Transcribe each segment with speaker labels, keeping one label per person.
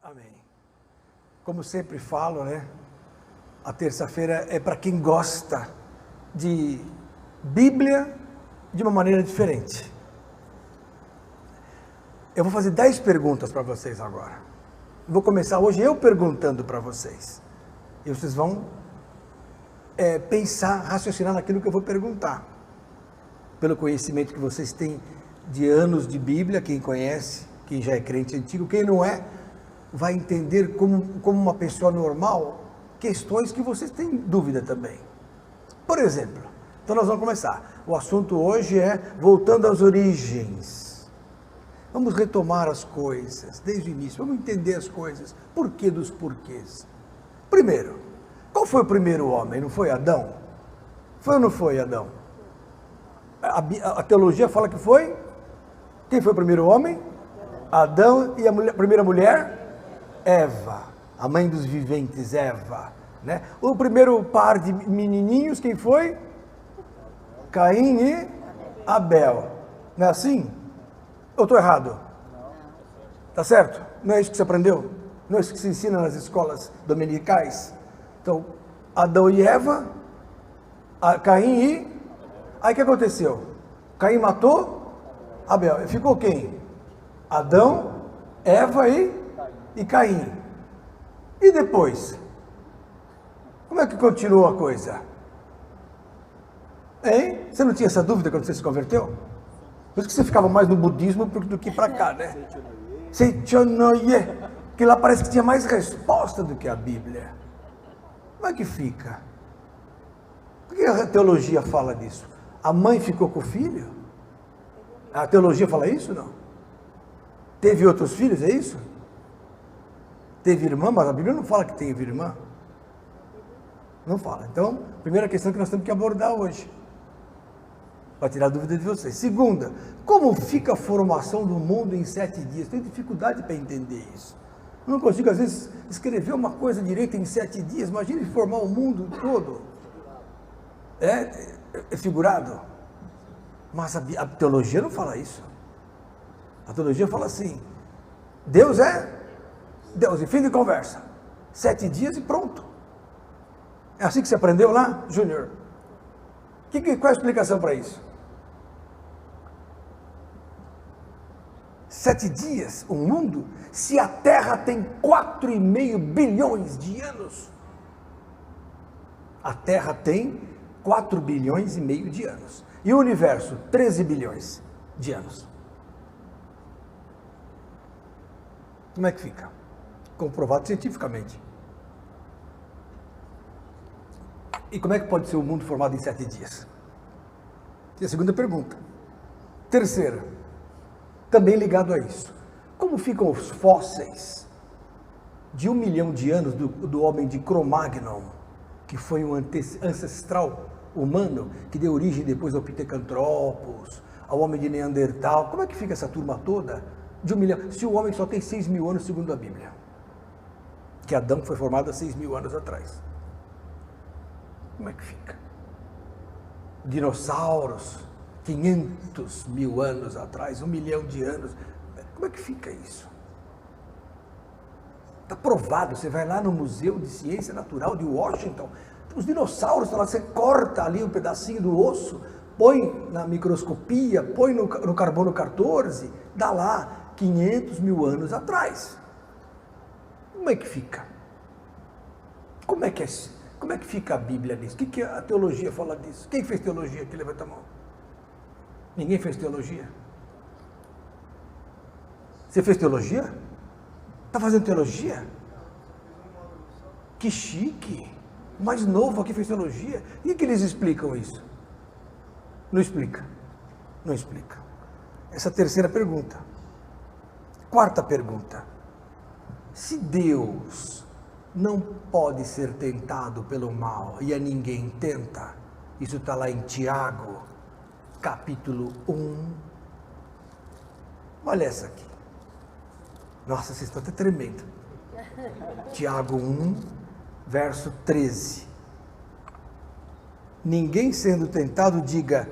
Speaker 1: Amém. Como sempre falo, né? A terça-feira é para quem gosta de Bíblia de uma maneira diferente. Eu vou fazer 10 perguntas para vocês agora. Vou começar hoje eu perguntando para vocês. E vocês vão pensar, raciocinar naquilo que eu vou perguntar. Pelo conhecimento que vocês têm de anos de Bíblia, quem conhece, quem já é crente antigo, quem não é, vai entender como uma pessoa normal questões que vocês têm dúvida também. Por exemplo, então nós vamos começar. O assunto hoje é voltando às origens. Vamos retomar as coisas desde o início, vamos entender as coisas, porquê dos porquês. Primeiro, qual foi o primeiro homem? Não foi Adão? Foi ou não foi Adão? A teologia fala que foi. Quem foi o primeiro homem? Adão. E a primeira mulher? Eva, a mãe dos viventes, Eva, né? O primeiro par de menininhos, quem foi? Caim e Abel. Não é assim? Eu estou errado? Tá certo? Não é isso que você aprendeu? Não é isso que se ensina nas escolas dominicais? Então, Adão e Eva, Caim e... Aí o que aconteceu? Caim matou Abel. Ficou quem? Adão, Eva e Caim. E depois? Como é que continuou a coisa? Hein? Você não tinha essa dúvida quando você se converteu? Por isso que você ficava mais no budismo do que para cá, né? Seichonoye, que lá parece que tinha mais resposta do que a Bíblia. Como é que fica? Por que a teologia fala disso? A mãe ficou com o filho? A teologia fala isso, não? Teve outros filhos, é isso? Teve irmã, mas a Bíblia não fala que teve irmã. Não fala. Então, primeira questão que nós temos que abordar hoje, para tirar a dúvida de vocês. Segunda, como fica a formação do mundo em 7 dias? Tenho dificuldade para entender isso. Eu não consigo, às vezes, escrever uma coisa direita em 7 dias. Imagine formar o mundo todo. É figurado. Mas a teologia não fala isso. A teologia fala assim, Deus é Deus, e fim de conversa. 7 dias e pronto. É assim que você aprendeu lá, Júnior? Qual é a explicação para isso? 7 dias, o mundo, se a Terra tem 4,5 bilhões de anos. A Terra tem 4 bilhões e meio de anos. E o universo, 13 bilhões de anos. Como é que fica? Comprovado cientificamente. E como é que pode ser o mundo formado em 7 dias? E a segunda pergunta. Terceira, também ligado a isso. Como ficam os fósseis de 1 milhão de anos do homem de Cro-Magnon, que foi um ancestral humano, que deu origem depois ao Pithecanthropus, ao homem de Neandertal? Como é que fica essa turma toda de 1 milhão? Se o homem só tem 6 mil anos segundo a Bíblia. Que Adão foi formado há 6 mil anos atrás. Como é que fica? Dinossauros, 500 mil anos atrás, 1 milhão de anos. Como é que fica isso? Está provado, você vai lá no Museu de Ciência Natural de Washington, os dinossauros, você corta ali um pedacinho do osso, põe na microscopia, põe no carbono 14, dá lá 500 mil anos atrás. Como é que fica? Como é que fica a Bíblia nisso? O que a teologia fala disso? Quem fez teologia aqui? Levanta a mão. Ninguém fez teologia? Você fez teologia? Está fazendo teologia? Que chique! O mais novo aqui fez teologia. E que eles explicam isso? Não explica. Não explica. Essa é a terceira pergunta. Quarta pergunta. Se Deus não pode ser tentado pelo mal e a ninguém tenta, isso está lá em Tiago, capítulo 1. Olha essa aqui. Nossa, vocês estão até tremendo. Tiago 1, verso 13. Ninguém sendo tentado diga,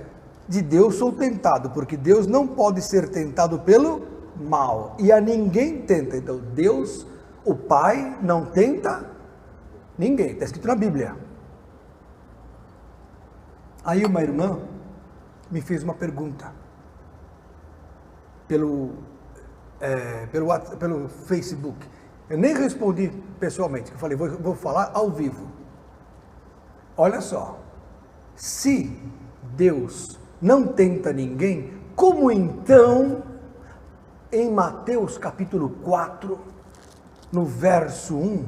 Speaker 1: de Deus sou tentado, porque Deus não pode ser tentado pelo mal, e a ninguém tenta. Então Deus o Pai não tenta ninguém. Está escrito na Bíblia. Aí uma irmã me fez uma pergunta pelo Facebook. Eu nem respondi pessoalmente, eu falei, vou falar ao vivo. Olha só, se Deus não tenta ninguém, como então, em Mateus capítulo 4, no verso 1,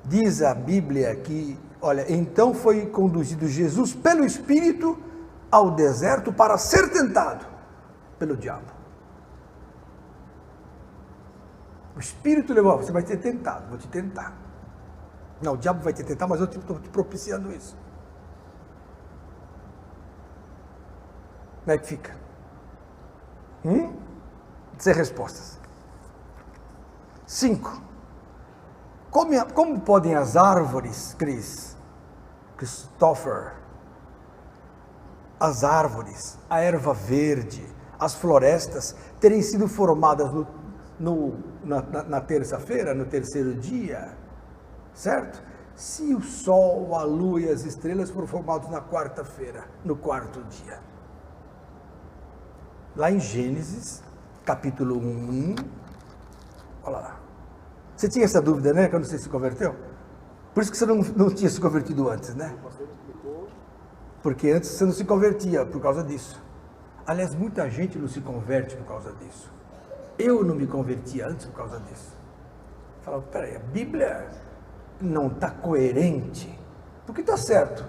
Speaker 1: diz a Bíblia que, olha, então foi conduzido Jesus pelo Espírito ao deserto para ser tentado pelo diabo. O Espírito levou, você vai ser tentado, vou te tentar. Não, o diabo vai te tentar, mas eu estou te propiciando isso. Como é que fica? Sem respostas. 5. Como podem as árvores, Christopher, as árvores, a erva verde, as florestas, terem sido formadas na terça-feira, no terceiro dia, certo? Se o sol, a lua e as estrelas foram formados na quarta-feira, no quarto dia. Lá em Gênesis, capítulo 1, olha lá. Você tinha essa dúvida, né, quando você se converteu? Por isso que você não tinha se convertido antes, né? Porque antes você não se convertia por causa disso. Aliás, muita gente não se converte por causa disso. Eu não me convertia antes por causa disso. Falava, peraí, a Bíblia não está coerente. Porque está certo.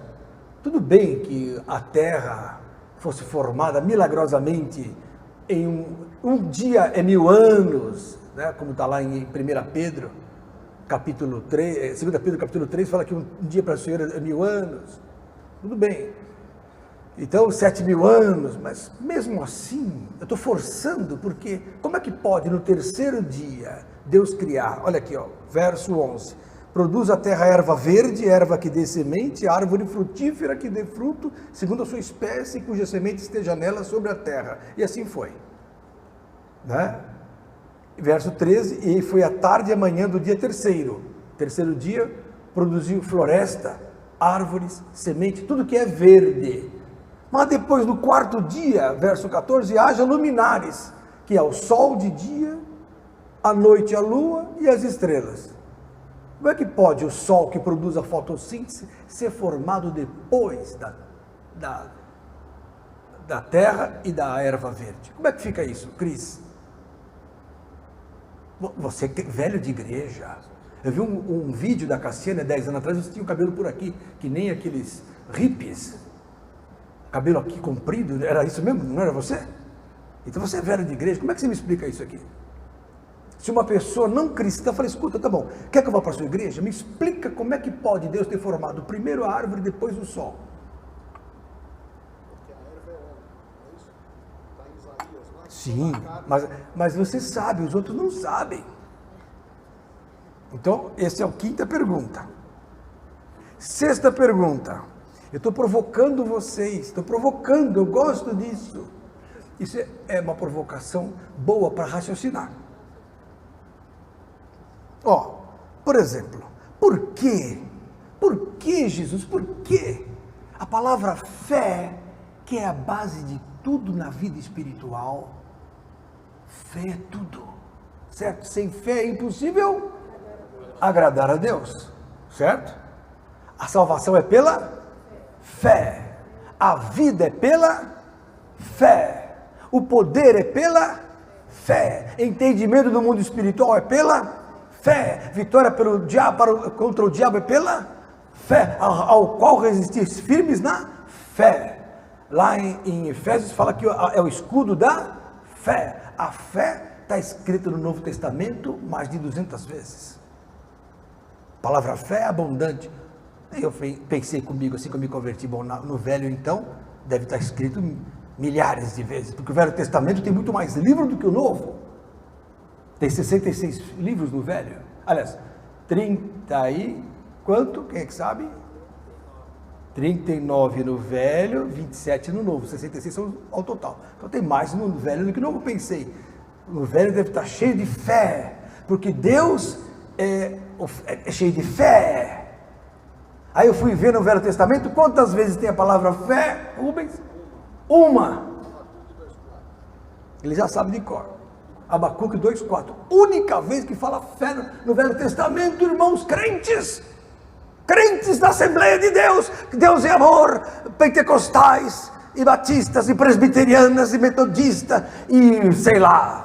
Speaker 1: Tudo bem que a terra fosse formada milagrosamente em um dia é 1000 anos, né? Como está lá em 1 Pedro, capítulo 3, 2 Pedro capítulo 3, fala que um dia para o Senhor é 1000 anos. Tudo bem. Então, 7.000 anos, mas mesmo assim, eu estou forçando, porque como é que pode no terceiro dia Deus criar? Olha aqui, ó, verso 11. Produz a terra erva verde, erva que dê semente, árvore frutífera que dê fruto, segundo a sua espécie, cuja semente esteja nela sobre a terra. E assim foi. Né? Verso 13, e foi a tarde e a manhã do dia terceiro. Terceiro dia, produziu floresta, árvores, semente, tudo que é verde. Mas depois, no quarto dia, verso 14, haja luminares, que é o sol de dia, a noite a lua e as estrelas. Como é que pode o sol que produz a fotossíntese ser formado depois da terra e da erva verde? Como é que fica isso, Cris? Você é velho de igreja. Eu vi um vídeo da Cassiane 10 anos atrás, você tinha o cabelo por aqui, que nem aqueles hippies. Cabelo aqui comprido, era isso mesmo? Não era você? Então você é velho de igreja, como é que você me explica isso aqui? Se uma pessoa não cristã fala, escuta, tá bom, quer que eu vá para a sua igreja? Me explica como é que pode Deus ter formado primeiro a árvore e depois o sol.
Speaker 2: Porque a erva é homem, não é isso? Está em Isaías, lá.
Speaker 1: Sim, mas você sabe, os outros não sabem. Então, essa é a quinta pergunta. Sexta pergunta. Eu estou provocando vocês, eu gosto disso. Isso é uma provocação boa para raciocinar. Ó, por exemplo, por quê? Por que, Jesus? Por quê? A palavra fé, que é a base de tudo na vida espiritual, fé é tudo, certo? Sem fé é impossível agradar a Deus, certo? A salvação é pela fé, a vida é pela fé, o poder é pela fé, entendimento do mundo espiritual é pela fé, vitória pelo diabo, contra o diabo é pela fé, ao qual resistir firmes na fé. Lá em Efésios fala que é o escudo da fé. A fé está escrita no Novo Testamento mais de 200 vezes. A palavra fé é abundante. Eu pensei comigo assim que eu me converti, bom, no Velho então deve estar escrito milhares de vezes, porque o Velho Testamento tem muito mais livro do que o Novo. Tem 66 livros no Velho. Aliás, 30 e quanto? Quem é que sabe? 39 no Velho, 27 no Novo. 66 são ao total. Então tem mais no Velho do que no Novo. Pensei, no Velho deve estar cheio de fé, porque Deus é cheio de fé. Aí eu fui ver no Velho Testamento quantas vezes tem a palavra fé, Rubens? Uma. Ele já sabe de cor. Abacuque 2,4. Única vez que fala fé no Velho Testamento, irmãos crentes. Crentes da Assembleia de Deus. Deus é amor. Pentecostais e batistas e presbiterianas e metodistas e sei lá.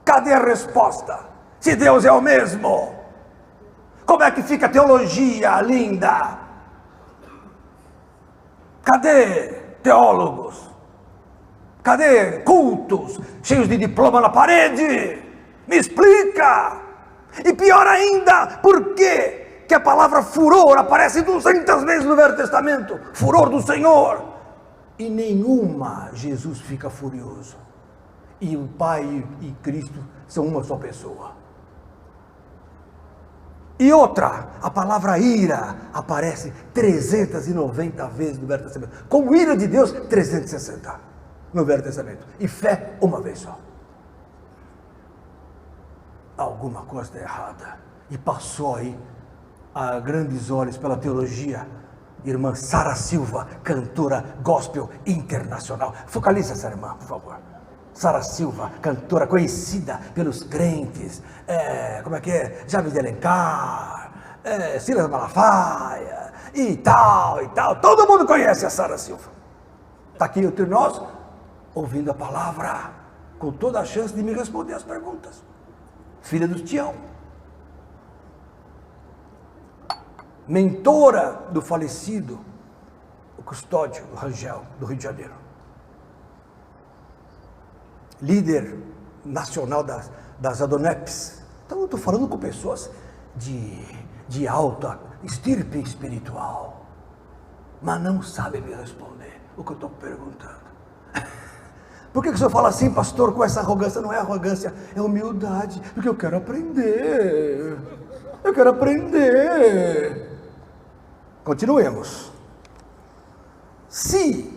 Speaker 1: Cadê a resposta? Se Deus é o mesmo, como é que fica a teologia linda? Cadê teólogos? Cadê cultos cheios de diploma na parede? Me explica! E pior ainda, por que a palavra furor aparece 200 vezes no Velho Testamento? Furor do Senhor! E nenhuma Jesus fica furioso. E o Pai e Cristo são uma só pessoa. E outra, a palavra ira aparece 390 vezes no Velho Testamento. Como ira de Deus, 360 no Velho Testamento. E fé, uma vez só. Alguma coisa está errada. E passou aí a grandes olhos pela teologia, irmã Sara Silva, cantora gospel internacional. Focaliza essa irmã, por favor. Sara Silva, cantora conhecida pelos crentes, como é que é? Javes de Alencar, Silas Malafaia, e tal, todo mundo conhece a Sara Silva. Está aqui entre nós, ouvindo a palavra, com toda a chance de me responder as perguntas. Filha do Tião, mentora do falecido, o Custódio Rangel, do Rio de Janeiro. Líder nacional das Adoneps. Então eu estou falando com pessoas de alta estirpe espiritual, mas não sabem me responder o que eu estou perguntando. Por que o senhor fala assim, pastor, com essa arrogância? Não é arrogância, é humildade, porque eu quero aprender. Eu quero aprender. Continuemos. Se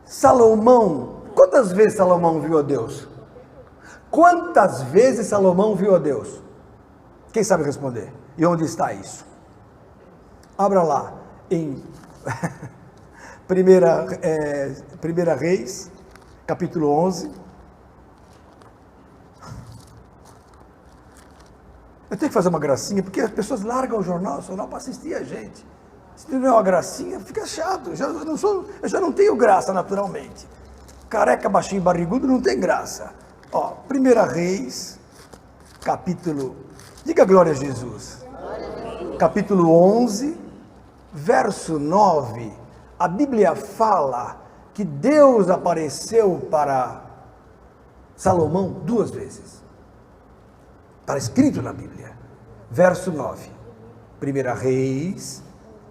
Speaker 1: Salomão, quantas vezes Salomão viu a Deus? Quantas vezes Salomão viu a Deus? Quem sabe responder? E onde está isso? Abra lá em 1 Reis, capítulo 11. Eu tenho que fazer uma gracinha, porque as pessoas largam o Jornal Nacional para assistir a gente. Se não é uma gracinha, fica chato. Eu já não tenho graça naturalmente. Careca, baixinho, barrigudo não tem graça. Ó, 1 Reis, capítulo... Diga glória a Jesus. Capítulo 11, verso 9. A Bíblia fala que Deus apareceu para Salomão 2 vezes. Está escrito na Bíblia. Verso 9. 1 Reis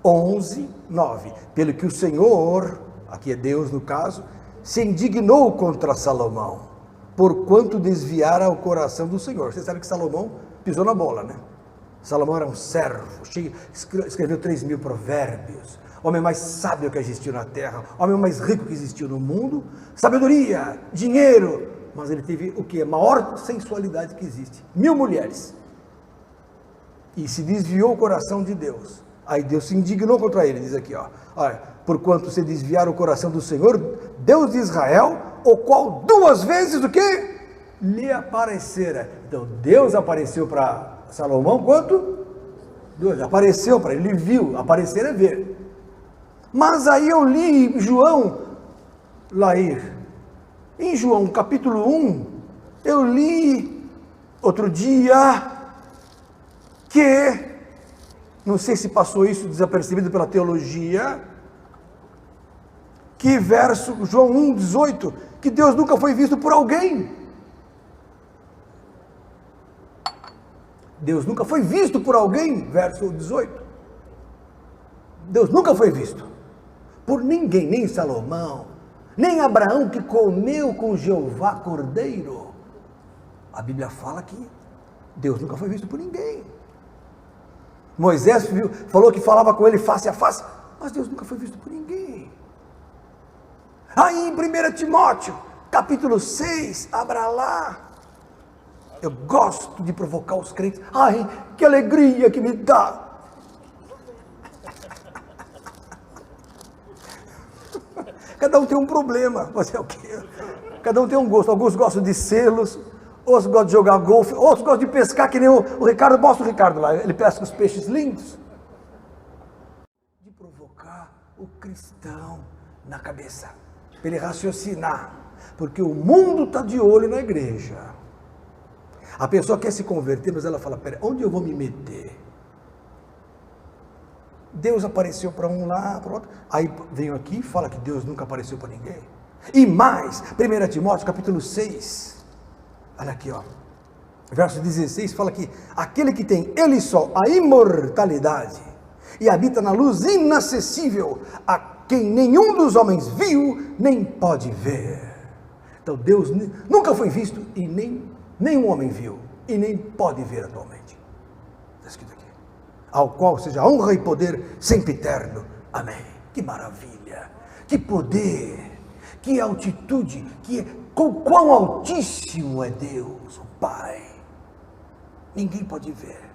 Speaker 1: 11, 9. Pelo que o Senhor, aqui é Deus no caso, se indignou contra Salomão, porquanto desviara o coração do Senhor. Você sabe que Salomão pisou na bola, né? Salomão era um servo, escreveu 3.000 provérbios, homem mais sábio que existiu na terra, homem mais rico que existiu no mundo, sabedoria, dinheiro, mas ele teve o que? A maior sensualidade que existe, 1.000 mulheres, e se desviou o coração de Deus. Aí Deus se indignou contra ele, diz aqui, ó, olha, porquanto se desviar o coração do Senhor, Deus de Israel, o qual 2 vezes o quê? Lhe aparecera. Então Deus apareceu para Salomão, quanto? 2. Apareceu para ele, viu, aparecer é ver. Mas aí eu li João, Lair, em João capítulo 1, eu li outro dia que, não sei se passou isso desapercebido pela teologia, que verso, João 1, 18, que Deus nunca foi visto por alguém. Deus nunca foi visto por alguém, verso 18. Deus nunca foi visto por ninguém, nem Salomão, nem Abraão que comeu com Jeová cordeiro. A Bíblia fala que Deus nunca foi visto por ninguém. Moisés falou que falava com ele face a face, mas Deus nunca foi visto por ninguém. Aí em 1 Timóteo, capítulo 6, abra lá. Eu gosto de provocar os crentes. Ai, que alegria que me dá. Cada um tem um problema. Você é o quê? Cada um tem um gosto. Alguns gostam de selos, outros gostam de jogar golfe, outros gostam de pescar, que nem o Ricardo. Mostra o Ricardo lá, ele pesca os peixes lindos. De provocar o cristão na cabeça, para ele raciocinar, porque o mundo está de olho na igreja. A pessoa quer se converter, mas ela fala, pera, onde eu vou me meter? Deus apareceu para um lá, para outro. Aí venho aqui e fala que Deus nunca apareceu para ninguém. E mais, 1 Timóteo capítulo 6, olha aqui, ó, verso 16, fala que aquele que tem ele só a imortalidade e habita na luz inacessível, a quem nenhum dos homens viu, nem pode ver. Então Deus nunca foi visto e nenhum homem viu e nem pode ver atualmente. Está escrito aqui. Ao qual seja honra e poder sempre eterno. Amém. Que maravilha, que poder, que altitude, quão altíssimo é Deus, o Pai. Ninguém pode ver,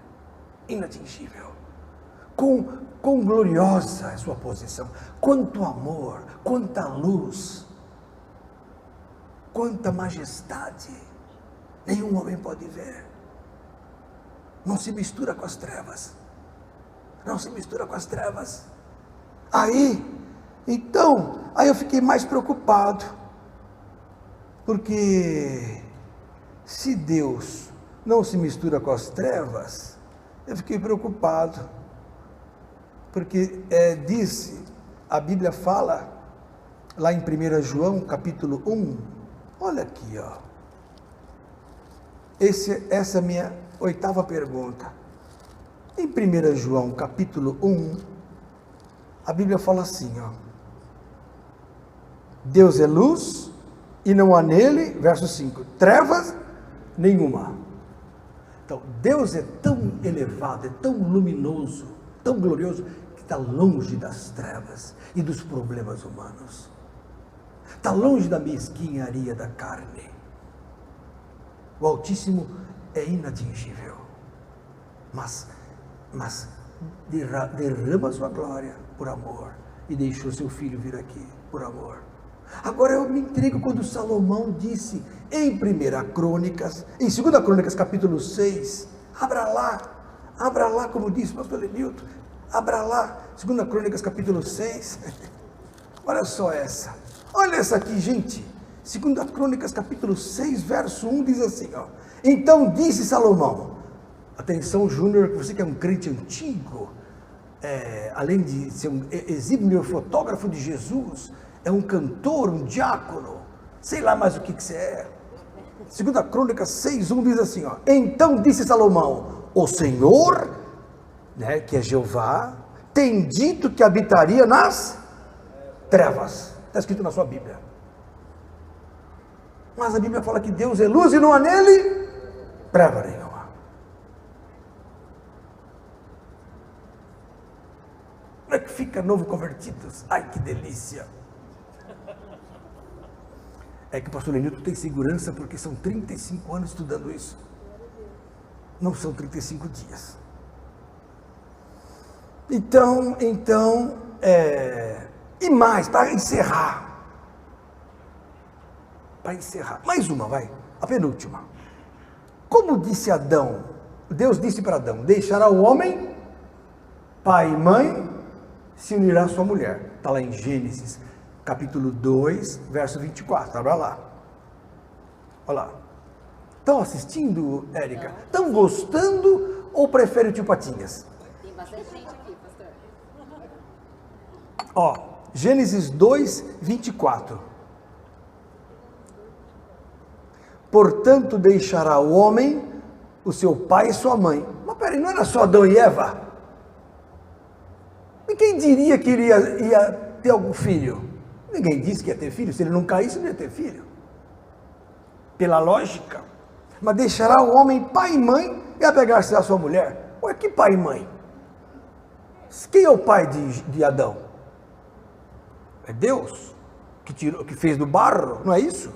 Speaker 1: inatingível. Quão gloriosa é sua posição, quanto amor, quanta luz, quanta majestade, nenhum homem pode ver. Não se mistura com as trevas, não se mistura com as trevas. Aí eu fiquei mais preocupado, porque se Deus não se mistura com as trevas, eu fiquei preocupado, porque a Bíblia fala, lá em 1 João capítulo 1, olha aqui, ó, essa é a minha 8ª pergunta. Em 1 João capítulo 1, a Bíblia fala assim, ó, Deus é luz e não há nele, verso 5, trevas nenhuma. Então, Deus é tão elevado, é tão luminoso, tão glorioso, que está longe das trevas e dos problemas humanos. Está longe da mesquinharia da carne. O Altíssimo é inatingível, mas derrama sua glória por amor e deixou seu filho vir aqui por amor. Agora eu me intrigo quando Salomão disse em 1 Crônicas, em 2 Crônicas capítulo 6, abra lá, como disse o pastor Lenilton, abra lá, 2 Crônicas capítulo 6, olha só essa, olha essa aqui, gente, 2 Crônicas capítulo 6, verso 1, diz assim, ó, então disse Salomão, atenção Júnior, você que é um crente antigo, além de ser um exímio fotógrafo de Jesus, é um cantor, um diácono, sei lá mais o que você é. 2 Crônicas 6:1 diz assim, ó, então disse Salomão, o Senhor, né, que é Jeová, tem dito que habitaria nas trevas. Está escrito na sua Bíblia. Mas a Bíblia fala que Deus é luz e não há nele treva nenhuma. Como é que fica novo convertidos? Ai, que delícia! É que o pastor Lenilton tem segurança porque são 35 anos estudando isso. Não são 35 dias. Então, e mais, para encerrar, mais uma, vai, a penúltima. Como disse Adão, Deus disse para Adão, deixará o homem, pai e mãe, se unirá à sua mulher. Está lá em Gênesis capítulo 2, verso 24, abra lá. Olha lá. Estão assistindo, Érica? Estão gostando ou preferem o tio Patinhas?
Speaker 3: Tem bastante gente aqui, pastor.
Speaker 1: Ó, Gênesis 2, 24. Portanto, deixará o homem, o seu pai e sua mãe. Mas peraí, não era só Adão e Eva? E quem diria que ele ia ter algum filho? Ninguém disse que ia ter filho, se ele não caísse, não ia ter filho. Pela lógica. Mas deixará o homem pai e mãe e apegar-se à sua mulher. Ué, que pai e mãe? Quem é o pai de Adão? É Deus, que fez do barro, não é isso?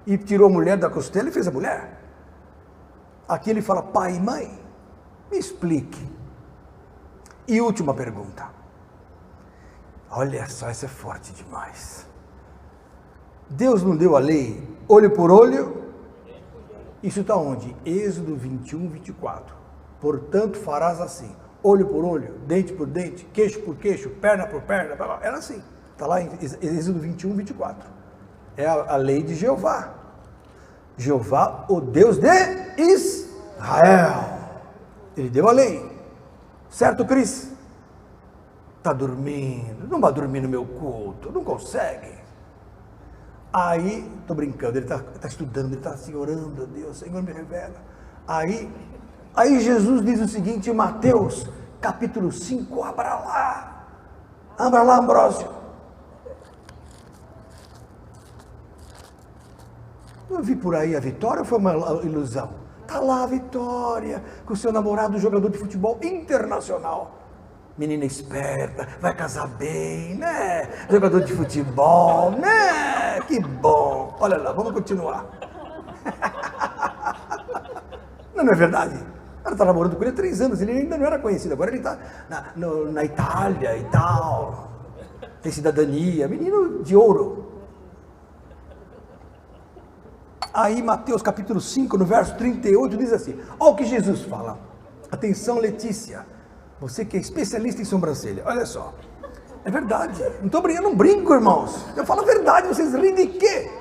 Speaker 1: E tirou a mulher da costela e fez a mulher. Aqui ele fala, pai e mãe, me explique. E última pergunta. Olha só, essa é forte demais. Deus não deu a lei olho por olho? Isso está onde? Êxodo 21, 24. Portanto, farás assim, olho por olho, dente por dente, queixo por queixo, perna por perna. Era assim. Está lá em Êxodo 21, 24. É a lei de Jeová. Jeová, o Deus de Israel. Ele deu a lei. Certo, Cris? Está dormindo. Não vai dormir no meu culto. Não consegue. Aí, estou brincando, ele está estudando, ele está assim, orando, Deus, Senhor me revela. Aí Jesus diz o seguinte, em Mateus, capítulo 5, abra lá, Ambrósio. Eu vi por aí a Vitória ou foi uma ilusão? Está lá a Vitória, com o seu namorado, jogador de futebol internacional. Menina esperta, vai casar bem, né? Jogador de futebol, né? Que bom. Olha lá, vamos continuar. Não é verdade? Ela está namorando com ele há 3 anos, ele ainda não era conhecido. Agora ele está na Itália e tal. Tem cidadania, menino de ouro. Aí Mateus capítulo 5, no verso 38, diz assim, olha o que Jesus fala. Atenção, Letícia. Você que é especialista em sobrancelha, olha só, é verdade, eu não brinco, irmãos, eu falo a verdade, vocês riem de quê?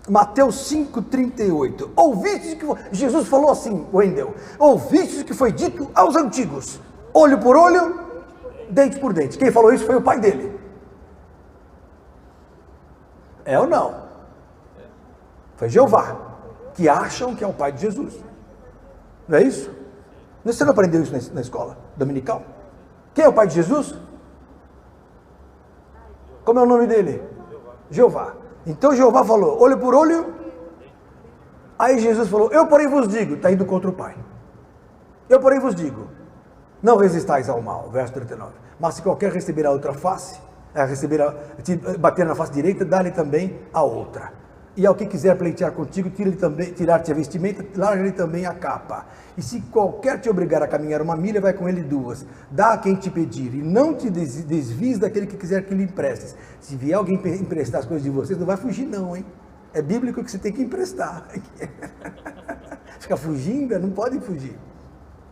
Speaker 1: Mateus 5,38, ouviste que Jesus falou assim, Wendel, ouviste que foi dito aos antigos, olho por olho, dente por dente, quem falou isso foi o pai dele, é ou não? Foi Jeová, que acham que é o pai de Jesus, não é isso? Você não aprendeu isso na escola dominical? Quem é o pai de Jesus? Como é o nome dele? Jeová. Então Jeová falou, olho por olho. Aí Jesus falou, eu porém vos digo, está indo contra o pai. Eu porém vos digo, não resistais ao mal, verso 39. Mas se qualquer receber a outra face, bater na face direita, dá-lhe também a outra. E ao que quiser pleitear contigo, tirar-te a vestimenta, larga-lhe também a capa. E se qualquer te obrigar a caminhar 1 milha, vai com ele 2. Dá a quem te pedir, e não te desvies daquele que quiser que lhe emprestes. Se vier alguém emprestar as coisas de vocês, não vai fugir não, hein? É bíblico que você tem que emprestar. Fica fugindo, não pode fugir.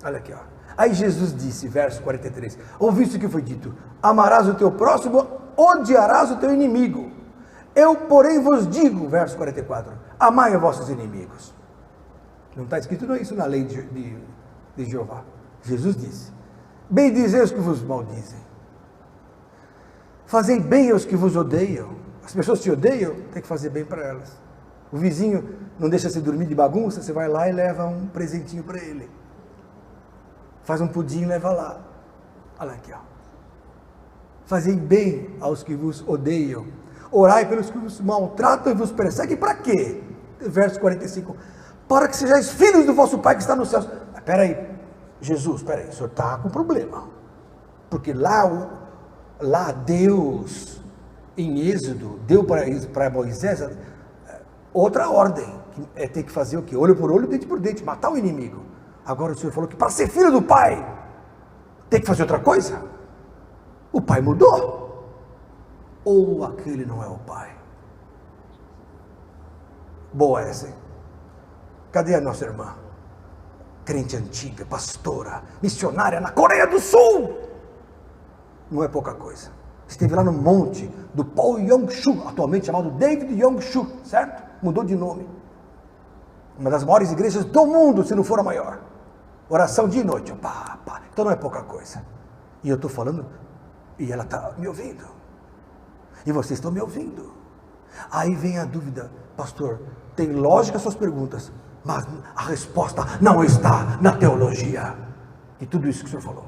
Speaker 1: Olha aqui, ó. Aí Jesus disse, verso 43, ouviste o que foi dito, amarás o teu próximo, odiarás o teu inimigo. Eu, porém, vos digo, verso 44, amai a vossos inimigos. Não está escrito isso na lei de Jeová. Jesus disse, bendizei os que vos maldizem. Fazei bem aos que vos odeiam. As pessoas te odeiam, tem que fazer bem para elas. O vizinho não deixa você dormir de bagunça, você vai lá e leva um presentinho para ele. Faz um pudim e leva lá. Olha aqui, ó. Fazei bem aos que vos odeiam. Orai pelos que vos maltratam e vos perseguem, para quê? Verso 45, para que sejais filhos do vosso Pai que está nos céus. Espera aí, Jesus, espera aí, o senhor está com problema, porque lá Deus, em Êxodo, deu para Moisés outra ordem, que é ter que fazer o quê? Olho por olho, dente por dente, matar o inimigo. Agora o senhor falou que para ser filho do Pai, tem que fazer outra coisa? O Pai mudou. Ou aquele não é o pai? Boa essa, hein? Cadê a nossa irmã? Crente antiga, pastora, missionária na Coreia do Sul. Não é pouca coisa. Esteve lá no monte do Paul Yong-Shu, atualmente chamado David Yong-Shu, certo? Mudou de nome. Uma das maiores igrejas do mundo, se não for a maior. Oração dia e noite. Pá, pá. Então não é pouca coisa. E eu estou falando, e ela está me ouvindo. E vocês estão me ouvindo. Aí vem a dúvida, pastor, tem lógica as suas perguntas, mas a resposta não está na teologia. E tudo isso que o senhor falou.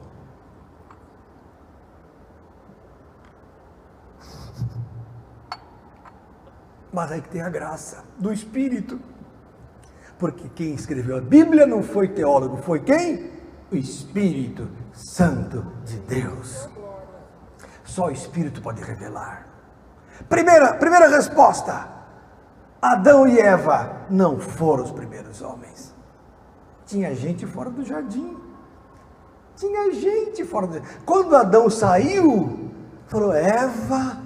Speaker 1: Mas aí que tem a graça do Espírito. Porque quem escreveu a Bíblia não foi teólogo, foi quem? O Espírito Santo de Deus. Só o Espírito pode revelar. Primeira resposta, Adão e Eva não foram os primeiros homens. Tinha gente fora do jardim. Tinha gente fora do jardim. Quando Adão saiu, falou, Eva,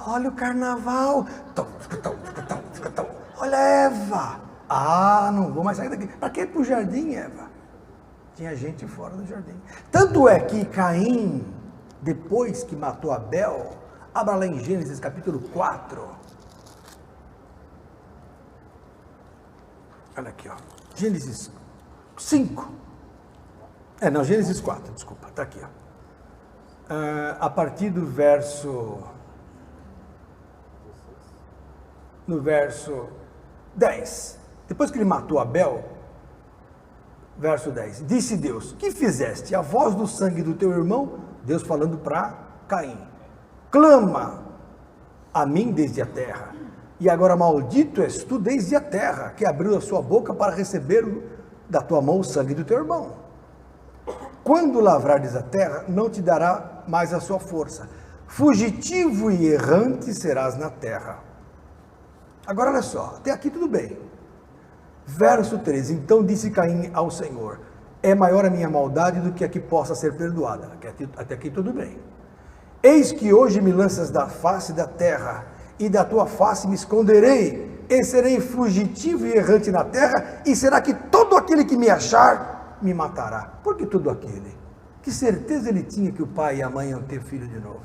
Speaker 1: olha o carnaval. Olha, Eva. Ah, não vou mais sair daqui. Para que ir para o jardim, Eva? Tinha gente fora do jardim. Tanto é que Caim, depois que matou Abel, abra lá em Gênesis capítulo 4. Olha aqui, ó. Gênesis 5. Gênesis 4, desculpa, está aqui, ó. A partir do verso... No verso 10. Depois que ele matou Abel, verso 10. Disse Deus, que fizeste? A voz do sangue do teu irmão, Deus falando para Caim. Clama a mim desde a terra. E agora maldito és tu desde a terra, que abriu a sua boca para receber da tua mão o sangue do teu irmão. Quando lavrares a terra, não te dará mais a sua força. Fugitivo e errante serás na terra. Agora olha só, até aqui tudo bem. Verso 13, então disse Caim ao Senhor, é maior a minha maldade do que a que possa ser perdoada. Até aqui tudo bem. Eis que hoje me lanças da face da terra, e da tua face me esconderei, e serei fugitivo e errante na terra, e será que todo aquele que me achar, me matará. Por que todo aquele? Que certeza ele tinha que o pai e a mãe iam ter filho de novo?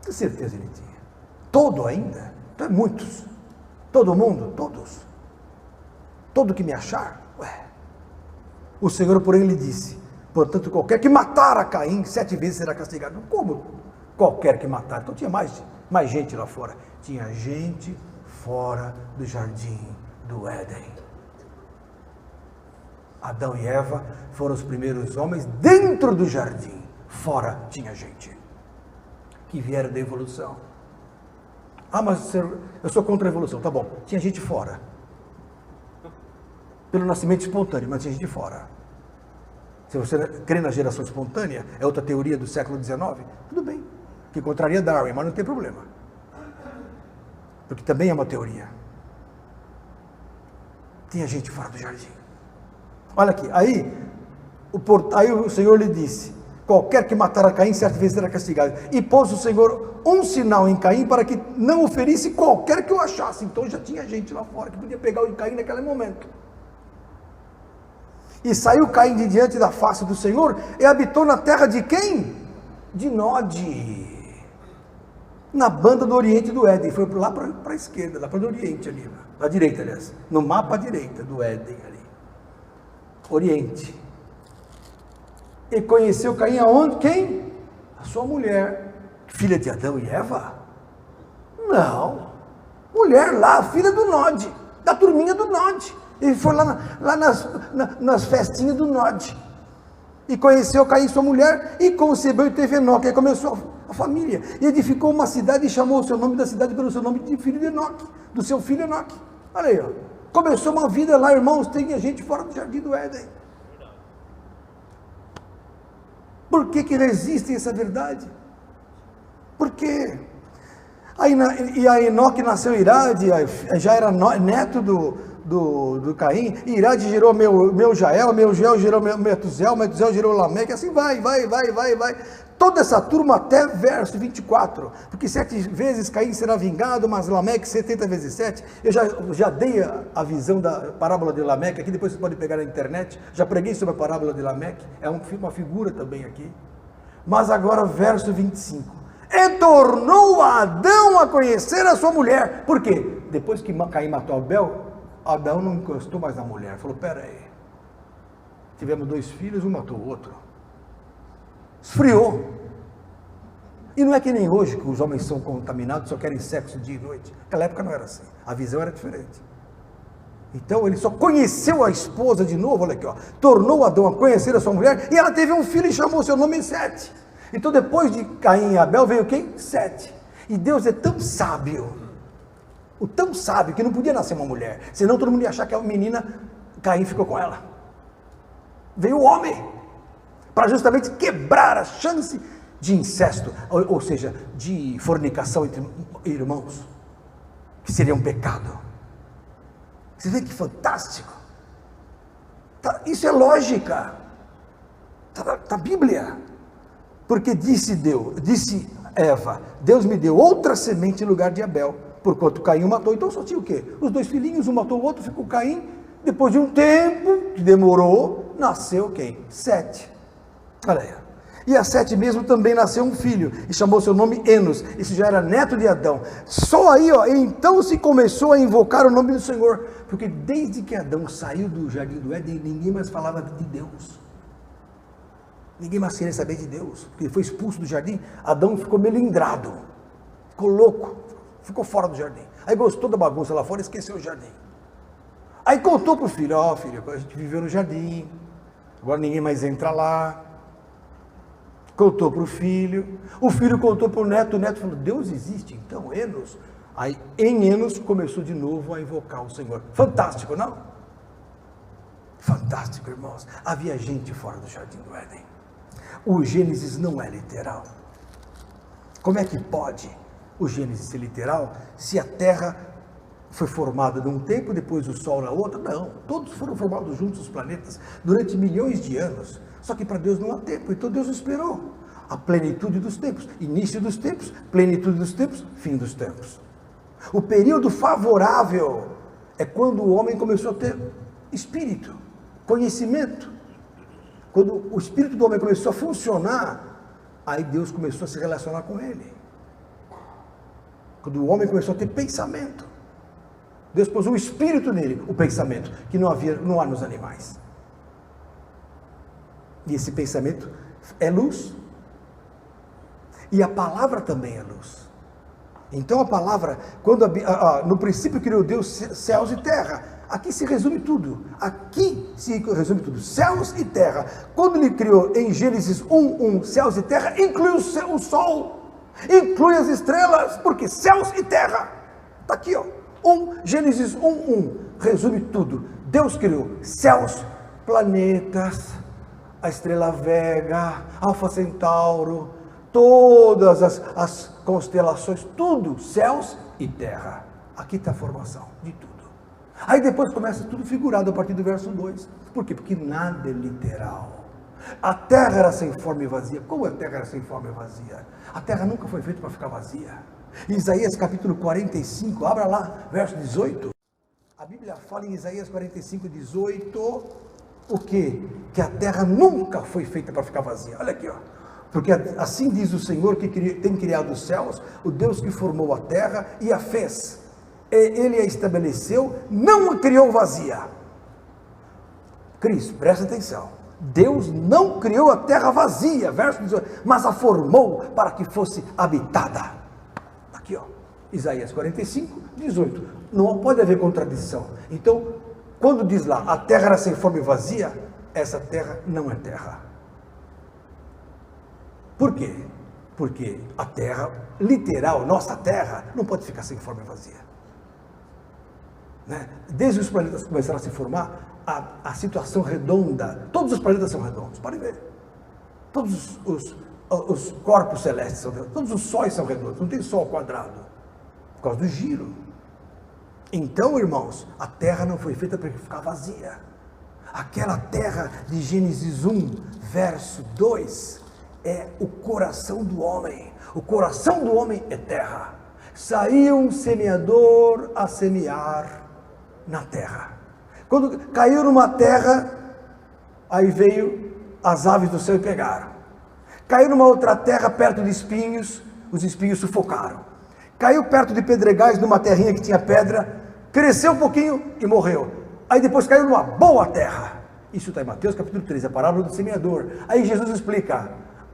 Speaker 1: Que certeza ele tinha? Todo ainda? Então, muitos. Todo mundo? Todos. Todo que me achar? Ué. O Senhor, porém, lhe disse, portanto, qualquer que matar a Caim, 7 vezes será castigado. Como qualquer que matar? Então tinha mais gente lá fora. Tinha gente fora do jardim do Éden. Adão e Eva foram os primeiros homens dentro do jardim. Fora tinha gente que vieram da evolução. Ah, mas eu sou contra a evolução. Tá bom, tinha gente fora. Pelo nascimento espontâneo, mas tinha gente fora. Se você crê na geração espontânea, é outra teoria do século XIX, tudo bem, que contraria Darwin, mas não tem problema. Porque também é uma teoria. Tinha gente fora do jardim. Olha aqui, aí o Senhor lhe disse, qualquer que matar a Caim, 7 vezes será castigado. E pôs o Senhor um sinal em Caim para que não o ferisse qualquer que o achasse. Então já tinha gente lá fora que podia pegar o Caim naquele momento. E saiu Caim de diante da face do Senhor e habitou na terra de quem? De Nod. Na banda do oriente do Éden. Foi lá para a esquerda, lá para o oriente ali. À direita, aliás. No mapa à direita do Éden ali. Oriente. E conheceu Caim aonde? Quem? A sua mulher. Filha de Adão e Eva? Não. Mulher lá, filha do Nod. Da turminha do Nod. Ele foi lá nas festinhas do Nod. E conheceu Caim, sua mulher, e concebeu e teve Enoque. Aí começou a família. E edificou uma cidade e chamou o seu nome da cidade pelo seu nome de filho de Enoque. Do seu filho Enoque. Olha aí, ó. Começou uma vida lá, irmãos. Tem gente fora do jardim do Éden. Por que resistem a essa verdade? Por quê? E a Enoque nasceu Irade, já era neto do Caim, e Irade gerou meu Jael gerou Metusel gerou Lameque, assim vai. Toda essa turma até verso 24, porque 7 vezes Caim será vingado, mas Lameque 70 vezes 7, eu já dei a visão da parábola de Lameque, aqui depois você pode pegar na internet, já preguei sobre a parábola de Lameque, é uma figura também aqui, mas agora verso 25, e tornou Adão a conhecer a sua mulher, por quê? Depois que Caim matou Abel, Adão não encostou mais na mulher, falou, pera aí, tivemos 2 filhos, um matou o outro, esfriou. E não é que nem hoje, que os homens são contaminados, só querem sexo dia e noite. Naquela época não era assim, a visão era diferente. Então ele só conheceu a esposa de novo, olha aqui, ó, tornou Adão a conhecer a sua mulher, e ela teve um filho e chamou seu nome Sete. Então depois de Caim e Abel veio quem? Sete. E Deus é tão sábio, tão sábio, que não podia nascer uma mulher, senão todo mundo ia achar que a menina, Caim ficou com ela. Veio o homem, para justamente quebrar a chance de incesto, ou seja, de fornicação entre irmãos, que seria um pecado. Você vê que fantástico. Isso é lógica. Está na Bíblia. Porque disse Eva, Deus me deu outra semente em lugar de Abel, porquanto Caim o matou. Então só tinha o quê? Os dois filhinhos, um matou o outro, ficou Caim. Depois de um tempo, que demorou, nasceu quem? Sete. Olha aí. E a Sete mesmo também nasceu um filho, e chamou seu nome Enos. Esse já era neto de Adão. Só aí, então se começou a invocar o nome do Senhor, porque desde que Adão saiu do jardim do Éden, ninguém mais falava de Deus. Ninguém mais queria saber de Deus, porque ele foi expulso do jardim. Adão ficou melindrado, ficou louco, ficou fora do jardim. Aí gostou da bagunça lá fora e esqueceu o jardim. Aí contou para o filho, filho, a gente viveu no jardim, agora ninguém mais entra lá. Contou para o filho contou para o neto falou, Deus existe então, Enos. Aí em Enos começou de novo a invocar o Senhor. Fantástico, não? Fantástico, irmãos. Havia gente fora do jardim do Éden. O Gênesis não é literal. Como é que pode o Gênesis ser literal se a terra foi formada num tempo, depois o Sol na outra? Não, todos foram formados juntos, os planetas, durante milhões de anos. Só que para Deus não há tempo, então Deus esperou a plenitude dos tempos, início dos tempos, plenitude dos tempos, fim dos tempos. O período favorável é quando o homem começou a ter espírito, conhecimento. Quando o espírito do homem começou a funcionar, aí Deus começou a se relacionar com ele. Quando o homem começou a ter pensamento, Deus pôs o espírito nele, o pensamento, que não há nos animais. E esse pensamento é luz. E a palavra também é luz. Então a palavra, quando no princípio criou Deus céus e terra, aqui se resume tudo. Aqui se resume tudo, céus e terra. Quando ele criou em Gênesis 1:1 céus e terra, inclui o sol, inclui as estrelas, porque céus e terra. Está aqui, Gênesis 1:1 resume tudo. Deus criou céus, planetas, a estrela Vega, Alfa Centauro, todas as constelações, tudo, céus e terra. Aqui está a formação de tudo. Aí depois começa tudo figurado a partir do verso 2. Por quê? Porque nada é literal. A terra era sem forma e vazia. Como a terra era sem forma e vazia? A terra nunca foi feita para ficar vazia. Isaías capítulo 45, abra lá, verso 18. A Bíblia fala em Isaías 45, 18, o quê? Que a terra nunca foi feita para ficar vazia. Olha aqui, Porque assim diz o Senhor que tem criado os céus, o Deus que formou a terra e a fez. Ele a estabeleceu, não a criou vazia. Cristo, presta atenção. Deus não criou a terra vazia, verso 18, mas a formou para que fosse habitada. Aqui, Isaías 45, 18. Não pode haver contradição. Então, quando diz lá, a terra era sem forma e vazia, essa terra não é terra. Por quê? Porque a terra, literal, nossa terra, não pode ficar sem forma e vazia. Desde os planetas começaram a se formar, a situação redonda, todos os planetas são redondos, podem ver. Todos os corpos celestes são redondos, todos os sóis são redondos, não tem sol quadrado, por causa do giro. Então, irmãos, a terra não foi feita para ficar vazia. Aquela terra de Gênesis 1, verso 2, é o coração do homem. O coração do homem é terra. Saiu um semeador a semear na terra. Quando caiu numa terra, aí veio as aves do céu e pegaram. Caiu numa outra terra perto de espinhos, os espinhos sufocaram. Caiu perto de pedregais, numa terrinha que tinha pedra, cresceu um pouquinho e morreu. Aí depois caiu numa boa terra. Isso está em Mateus capítulo 13, a parábola do semeador. Aí Jesus explica: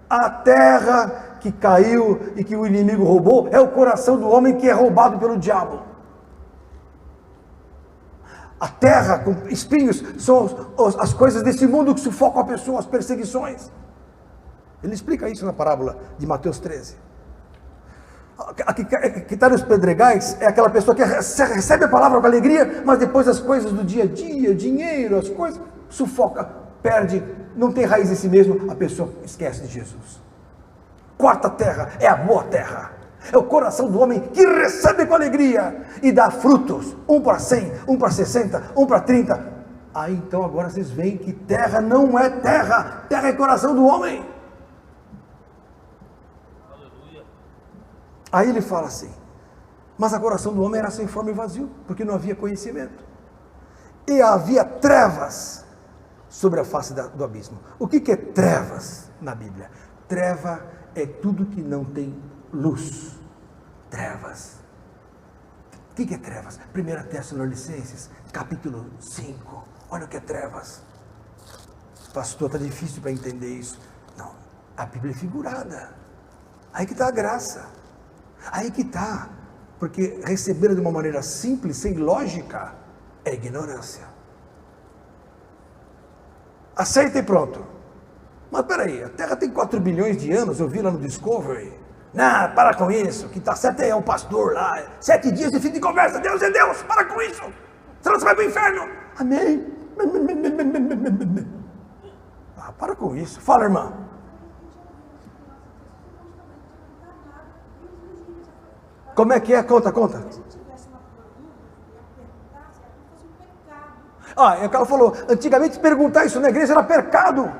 Speaker 1: a terra que caiu e que o inimigo roubou é o coração do homem que é roubado pelo diabo. A terra com espinhos são as coisas desse mundo que sufocam a pessoa, as perseguições. Ele explica isso na parábola de Mateus 13. Que está nos pedregais é aquela pessoa que recebe a palavra com alegria, mas depois as coisas do dia a dia, dinheiro, as coisas, sufoca, perde, não tem raiz em si mesmo, a pessoa esquece de Jesus. Quarta terra é a boa terra. É o coração do homem que recebe com alegria e dá frutos, um para 100, um para 60, um para 30. Aí então agora vocês veem que terra não é terra, terra é coração do homem. Aí ele fala assim, mas o coração do homem era sem forma e vazio, porque não havia conhecimento. E havia trevas sobre a face do abismo. O que é trevas na Bíblia? Treva é tudo que não tem luz. Trevas. O que é trevas? 1 Tessalonicenses, capítulo 5. Olha o que é trevas. Pastor, está difícil para entender isso. Não, a Bíblia é figurada. Aí que está a graça. Aí que está. Porque receber de uma maneira simples, sem lógica, é ignorância. Aceita e pronto. Mas peraí, a Terra tem 4 bilhões de anos, eu vi lá no Discovery. Não, para com isso, que está certo é o pastor lá. 7 dias de fim de conversa, Deus é Deus, para com isso. Senão você vai para o inferno. Amém. Ah, para com isso. Fala, irmã. Como é que é? Conta. Ah, e o cara falou, antigamente perguntar isso na igreja era pecado.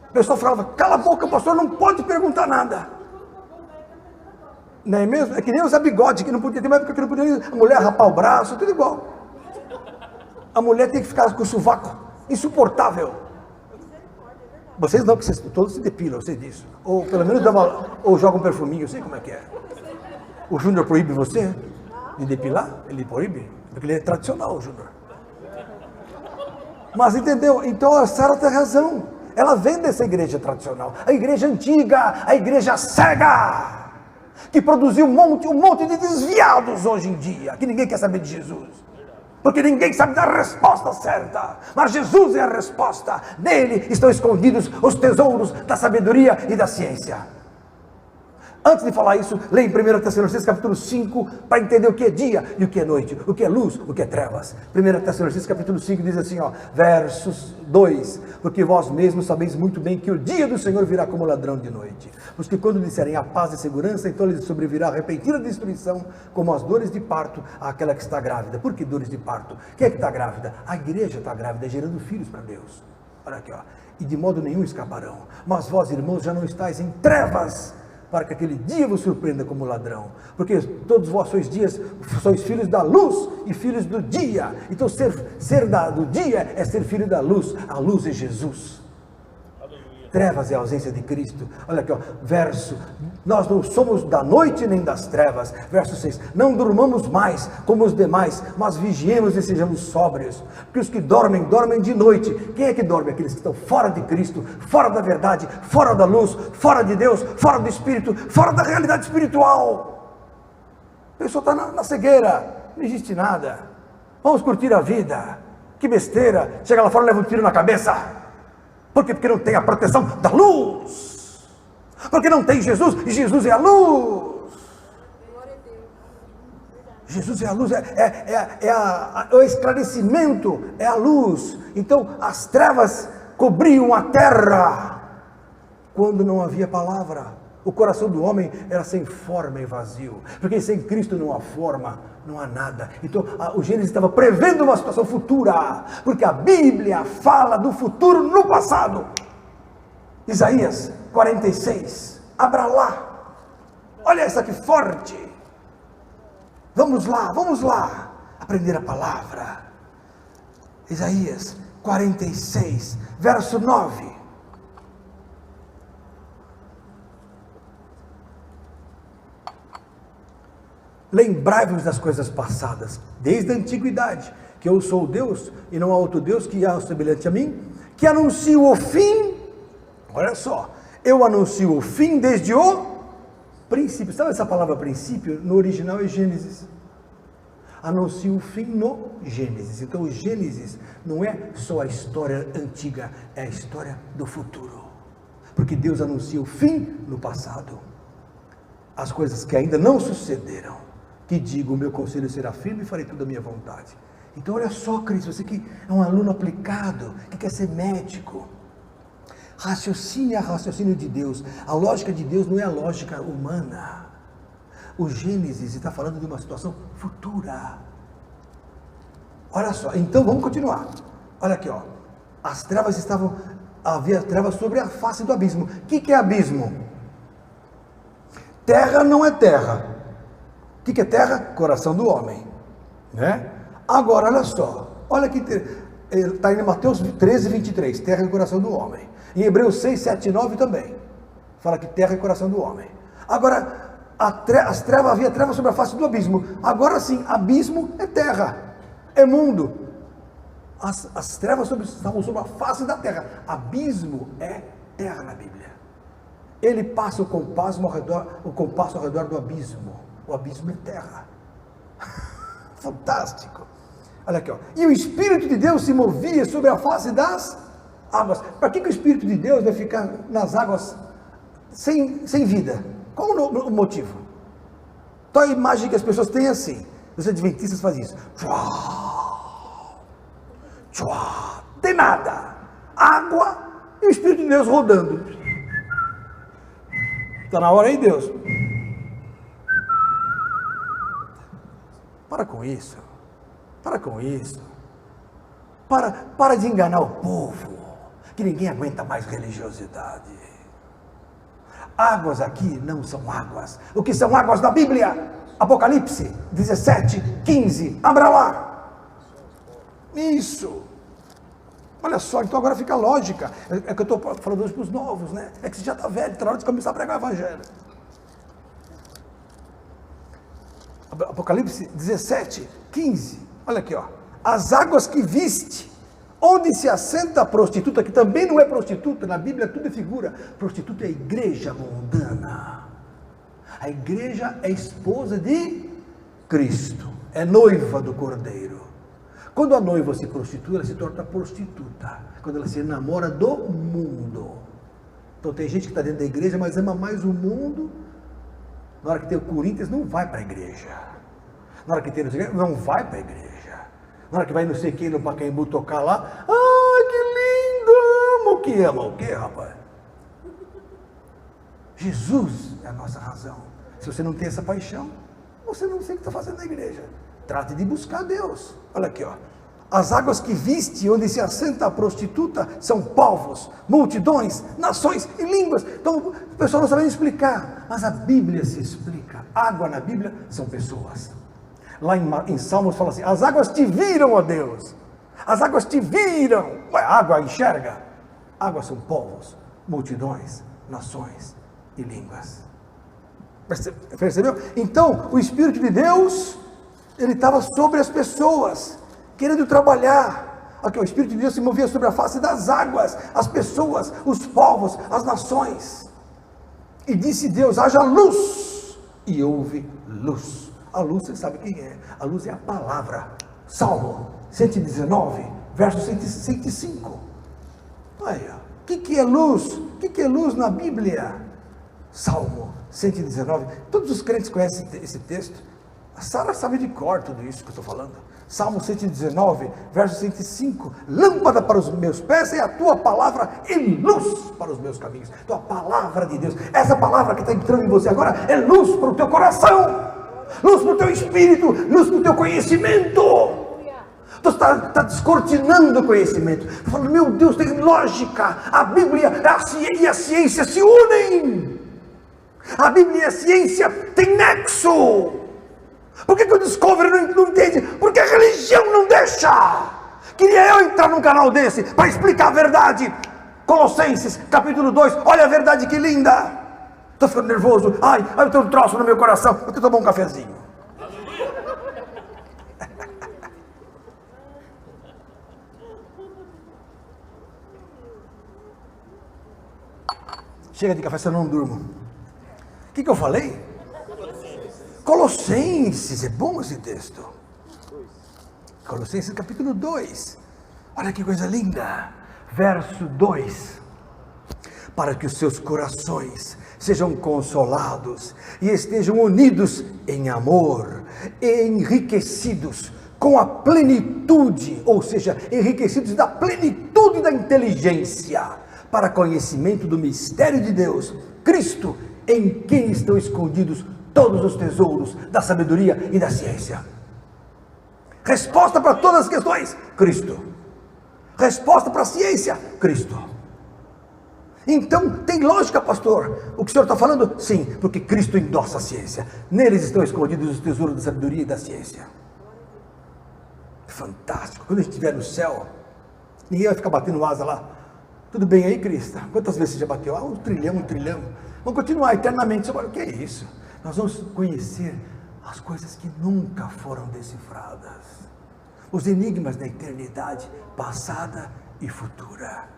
Speaker 1: O pessoal falava, cala a boca, pastor, não pode perguntar nada. Não é mesmo? É que nem usar bigode, que não podia, tem uma época que não podia, a mulher rapar o braço, tudo igual. A mulher tem que ficar com o sovaco insuportável. Vocês não, porque vocês todos se depilam, eu sei disso. Ou pelo menos ou jogam um perfuminho, eu sei como é que é. O Júnior proíbe você de depilar? Ele proíbe? Porque ele é tradicional, o Júnior. Mas entendeu? Então a Sara tem razão. Ela vem dessa igreja tradicional, a igreja antiga, a igreja cega, que produziu um monte de desviados hoje em dia, que ninguém quer saber de Jesus. Porque ninguém sabe da resposta certa, mas Jesus é a resposta. Nele estão escondidos os tesouros da sabedoria e da ciência. Antes de falar isso, leia em 1 Tessalonicenses capítulo 5, para entender o que é dia e o que é noite, o que é luz, o que é trevas. 1 Tessalonicenses capítulo 5 diz assim, versos 2, porque vós mesmos sabeis muito bem que o dia do Senhor virá como ladrão de noite. Porque quando disserem a paz e segurança, então lhes sobrevirá a repentina destruição, como as dores de parto àquela que está grávida. Por que dores de parto? Quem é que está grávida? A igreja está grávida, gerando filhos para Deus. Olha aqui, e de modo nenhum escaparão. Mas vós, irmãos, já não estáis em trevas, para que aquele dia vos surpreenda como ladrão, porque todos vós sois filhos da luz e filhos do dia. Então ser do dia é ser filho da luz. A luz é Jesus. Trevas é a ausência de Cristo. Olha aqui, verso, nós não somos da noite nem das trevas. Verso 6, não durmamos mais como os demais, mas vigiemos e sejamos sóbrios, porque os que dormem, dormem de noite. Quem é que dorme? Aqueles que estão fora de Cristo, fora da verdade, fora da luz, fora de Deus, fora do Espírito, fora da realidade espiritual. A pessoa está na cegueira, não existe nada. Vamos curtir a vida. Que besteira, chega lá fora e leva um tiro na cabeça. Por quê? Porque não tem a proteção da luz. Porque não tem Jesus, e Jesus é a luz. Jesus é a luz, é o esclarecimento, é a luz. Então as trevas cobriam a terra quando não havia palavra. O coração do homem era sem forma e vazio, porque sem Cristo não há forma, não há nada. Então o Gênesis estava prevendo uma situação futura, porque a Bíblia fala do futuro no passado. Isaías 46, abra lá, olha essa aqui forte. Vamos lá, aprender a palavra. Isaías 46, verso 9. Lembrai-vos das coisas passadas, desde a antiguidade, que eu sou Deus, e não há outro Deus que há semelhante a mim, que anuncio o fim. Olha só, eu anuncio o fim desde o princípio. Sabe essa palavra princípio? No original é Gênesis. Anuncio o fim no Gênesis. Então o Gênesis não é só a história antiga, é a história do futuro, porque Deus anuncia o fim no passado, as coisas que ainda não sucederam, que digo, o meu conselho será firme e farei tudo a minha vontade. Então olha só, Cristo, você que é um aluno aplicado, que quer ser médico, Raciocínio é raciocínio de Deus. A lógica de Deus não é a lógica humana. O Gênesis está falando de uma situação futura. Olha só, então vamos continuar. Olha aqui, ó. As trevas havia trevas sobre a face do abismo. O que é abismo? Terra não é terra. O que é terra? Coração do homem, né? Agora, olha só. Olha que está em Mateus 13, 23. Terra e coração do homem. Em Hebreus 6, 7 e 9 também. Fala que terra e coração do homem. Agora, havia trevas sobre a face do abismo. Agora sim, abismo é terra, é mundo. As trevas estavam sobre a face da terra. Abismo é terra na Bíblia. Ele passa o compasso ao redor do abismo. O abismo é terra. Fantástico. Olha aqui, ó. E o Espírito de Deus se movia sobre a face das águas. Para que o Espírito de Deus vai ficar nas águas sem vida? Qual o motivo? Então a imagem que as pessoas têm é assim. Os adventistas fazem isso. Tem nada. Água e o Espírito de Deus rodando. Está na hora aí, Deus. Para com isso. Para com isso. Para de enganar o povo. Que ninguém aguenta mais religiosidade. Águas aqui não são águas. O que são águas da Bíblia? Apocalipse 17, 15. Abra lá. Isso. Olha só, então agora fica lógica. É que eu estou falando hoje para os novos, né? É que você já está velho, está na hora de começar a pregar o Evangelho. Apocalipse 17, 15. Olha aqui, ó. As águas que viste, onde se assenta a prostituta, que também não é prostituta, na Bíblia tudo é figura. Prostituta é a igreja mundana. A igreja é esposa de Cristo, é noiva do Cordeiro. Quando a noiva se prostitui, ela se torna prostituta. Quando ela se enamora do mundo. Então tem gente que está dentro da igreja, mas ama mais o mundo. Na hora que tem o Corinthians, não vai para a igreja. Na hora que tem não vai para a igreja. Na hora que vai não sei quem no Pacaembu tocar lá, ai que lindo, amo. Que ama o quê, rapaz? Jesus é a nossa razão. Se você não tem essa paixão, você não sei o que está fazendo na igreja. Trate de buscar Deus. Olha aqui, ó. As águas que viste, onde se assenta a prostituta, são povos, multidões, nações e línguas. Então, o pessoal não sabe nem explicar, mas a Bíblia se explica. Água na Bíblia são pessoas. Lá em Salmos fala assim, as águas te viram, ó Deus. As águas te viram. Ué, a água enxerga. Águas são povos, multidões, nações e línguas. Percebeu? Então, o Espírito de Deus, ele estava sobre as pessoas, querendo trabalhar. Aqui, o Espírito de Deus se movia sobre a face das águas, as pessoas, os povos, as nações. E disse Deus, haja luz. E houve luz. A luz, você sabe quem é? A luz é a palavra. Salmo 119, verso 105. Olha, o que é luz? O que é luz na Bíblia? Salmo 119. Todos os crentes conhecem esse texto. A Sara sabe de cor tudo isso que eu estou falando. Salmo 119, verso 105. Lâmpada para os meus pés é a tua palavra e luz para os meus caminhos. Tua palavra de Deus. Essa palavra que está entrando em você agora é luz para o teu coração. Luz para o teu espírito. Luz para o teu conhecimento. Tu está descortinando o conhecimento. Falando, meu Deus, tem lógica. A Bíblia e a ciência se unem. A Bíblia e a ciência têm nexo. Por que o Discovery não entende? Porque a religião não deixa. Queria eu entrar num canal desse para explicar a verdade. Colossenses, capítulo 2. Olha a verdade que linda. Estou ficando nervoso. Ai, eu tenho um troço no meu coração. Eu tenho que tomar um cafezinho. Chega de café, senão eu não durmo. O que eu falei? Colossenses, é bom esse texto. Colossenses capítulo 2. Olha que coisa linda. Verso 2. Para que os seus corações sejam consolados e estejam unidos em amor, e enriquecidos com a plenitude, ou seja, enriquecidos da plenitude da inteligência, para conhecimento do mistério de Deus, Cristo, em quem estão escondidos todos os tesouros da sabedoria e da ciência. Resposta para todas as questões, Cristo. Resposta para a ciência, Cristo. Então, tem lógica, pastor, o que o senhor está falando? Sim, porque Cristo endossa a ciência. Neles estão escondidos os tesouros da sabedoria e da ciência. Fantástico. Quando a gente estiver no céu, ninguém vai ficar batendo asa lá. Tudo bem aí, Cristo? Quantas vezes você já bateu? Um trilhão. Vamos continuar eternamente. O que é isso? Nós vamos conhecer as coisas que nunca foram decifradas. Os enigmas da eternidade passada e futura.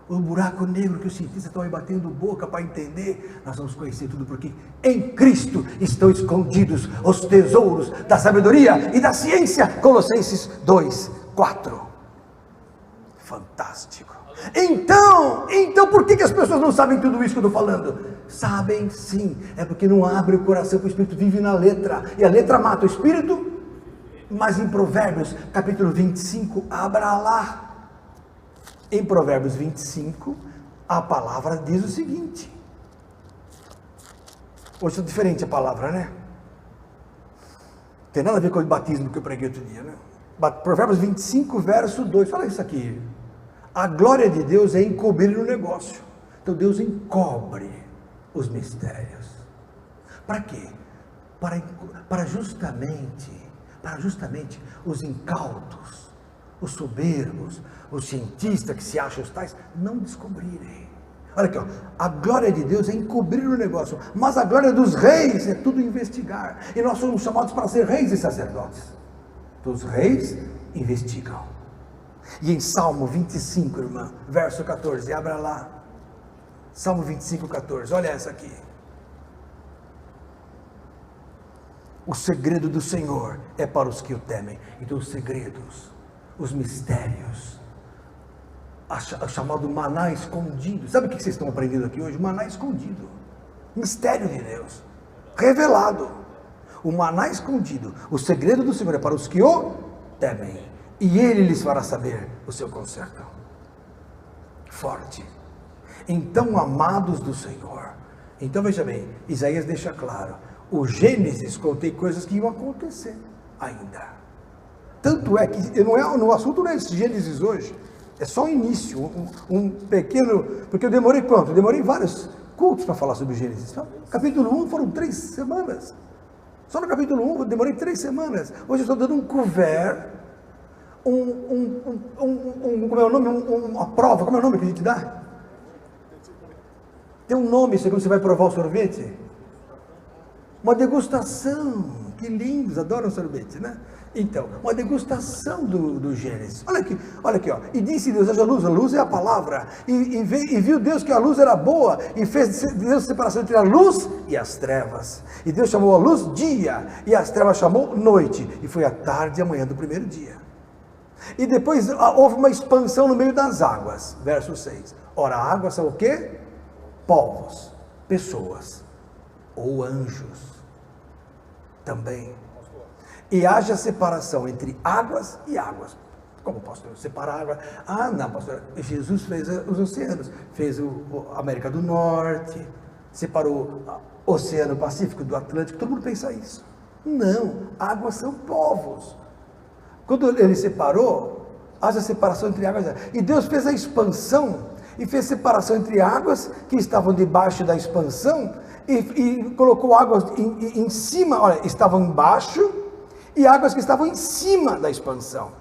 Speaker 1: O buraco negro que os cientistas estão aí batendo boca para entender, nós vamos conhecer tudo, porque em Cristo estão escondidos os tesouros da sabedoria e da ciência. Colossenses 2:4. Fantástico. Então, por que as pessoas não sabem tudo isso que eu estou falando? Sabem sim, é porque não abre o coração, para o Espírito vive na letra, e a letra mata o Espírito. Mas em Provérbios, capítulo 25, abra lá. Em Provérbios 25, a palavra diz o seguinte. Hoje é diferente a palavra, né? Tem nada a ver com o batismo que eu preguei outro dia, né? Provérbios 25, verso 2, fala isso aqui. A glória de Deus é encobrir o negócio. Então Deus encobre os mistérios. Para quê? Para justamente os incautos, os soberbos, os cientistas que se acham os tais, não descobrirem. Olha aqui, ó, a glória de Deus é encobrir o negócio, mas a glória dos reis é tudo investigar. E nós somos chamados para ser reis e sacerdotes. Então os reis investigam. E em Salmo 25, irmã, verso 14, abra lá. Salmo 25, 14, olha essa aqui. O segredo do Senhor é para os que o temem. Então os segredos, os mistérios, o chamado maná escondido. Sabe o que vocês estão aprendendo aqui hoje? Maná escondido. Mistério de Deus. Revelado. O maná escondido. O segredo do Senhor é para os que o temem. E Ele lhes fará saber o seu conserto. Forte. Então, amados do Senhor. Então, veja bem, Isaías deixa claro. O Gênesis contém coisas que iam acontecer ainda. Tanto é que o assunto não é esse Gênesis hoje. É só o início, um pequeno... Porque eu demorei quanto? Eu demorei vários cultos para falar sobre Gênesis. Capítulo 1 foram 3 semanas. Só no capítulo 1 eu demorei 3 semanas. Hoje eu estou dando um couvert, como é o nome? Uma prova, como é o nome que a gente dá? Tem um nome, isso é quando você vai provar o sorvete? Uma degustação. Que lindos, adoram sorvete, né? Então, uma degustação do Gênesis. Olha aqui, ó. E disse Deus, haja luz. A luz é a palavra. E viu Deus que a luz era boa, e fez Deus separação entre a luz e as trevas. E Deus chamou a luz dia, e as trevas chamou noite. E foi a tarde e a manhã do primeiro dia. E depois houve uma expansão no meio das águas. Verso 6. Ora, águas são o quê? Povos, pessoas, ou anjos. Também. E haja separação entre águas e águas. Como pastor? Separar água? Ah, não, pastor. Jesus fez os oceanos. Fez a América do Norte. Separou o Oceano Pacífico do Atlântico. Todo mundo pensa isso. Não. Águas são povos. Quando ele separou, haja separação entre águas e águas. E Deus fez a expansão. E fez separação entre águas que estavam debaixo da expansão. E colocou águas em cima. Olha, estavam embaixo. E águas que estavam em cima da expansão.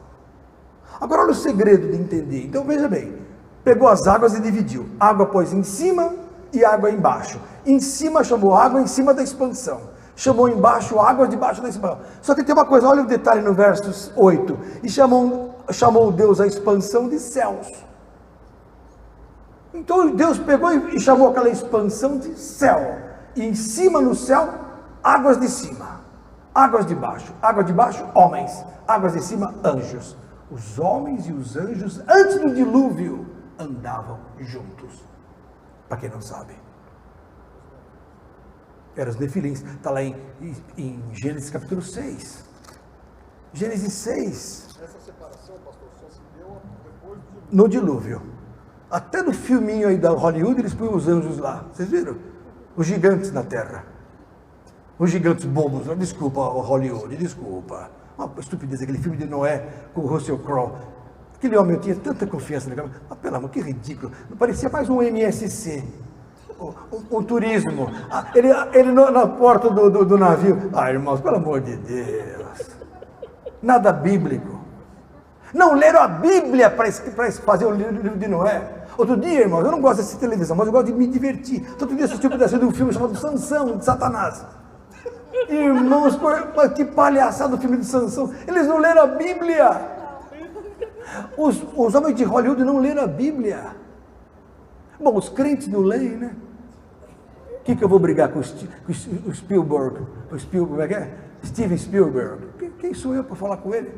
Speaker 1: Agora olha o segredo de entender. Então veja bem, pegou as águas e dividiu. Água pôs em cima e água embaixo. Em cima chamou água em cima da expansão. Chamou embaixo água debaixo da expansão. Só que tem uma coisa, olha o detalhe no verso 8. E chamou Deus a expansão de céus. Então Deus pegou e chamou aquela expansão de céu. E em cima no céu, águas de cima. Águas de baixo, homens. Águas de cima, anjos. Os homens e os anjos, antes do dilúvio, andavam juntos. Para quem não sabe. Eram os nefilins. Está lá em Gênesis capítulo 6. Gênesis 6.
Speaker 2: Essa separação, pastor, só se deu depois do dilúvio.
Speaker 1: No dilúvio. Até no filminho aí da Hollywood eles põem os anjos lá. Vocês viram? Os gigantes na terra. Os gigantes bobos. Desculpa, Hollywood, desculpa. Uma estupidez, aquele filme de Noé com o Russell Crowe. Aquele homem, eu tinha tanta confiança naquele homem. Mas pelo amor, que ridículo. Parecia mais um MSC. O turismo. Ele na porta do navio. Ah, irmãos, pelo amor de Deus. Nada bíblico. Não leram a Bíblia para fazer o livro de Noé. Outro dia, irmãos, eu não gosto de assistir televisão, mas eu gosto de me divertir. Outro dia assisti um pedacinho de um filme chamado Sansão, de Satanás. Irmãos, que palhaçada o filme de Sansão. Eles não leram a Bíblia. Os homens de Hollywood não leram a Bíblia. Bom, os crentes não leem, né? O que eu vou brigar com o Spielberg? Como é que é? Steven Spielberg. Quem sou eu para falar com ele?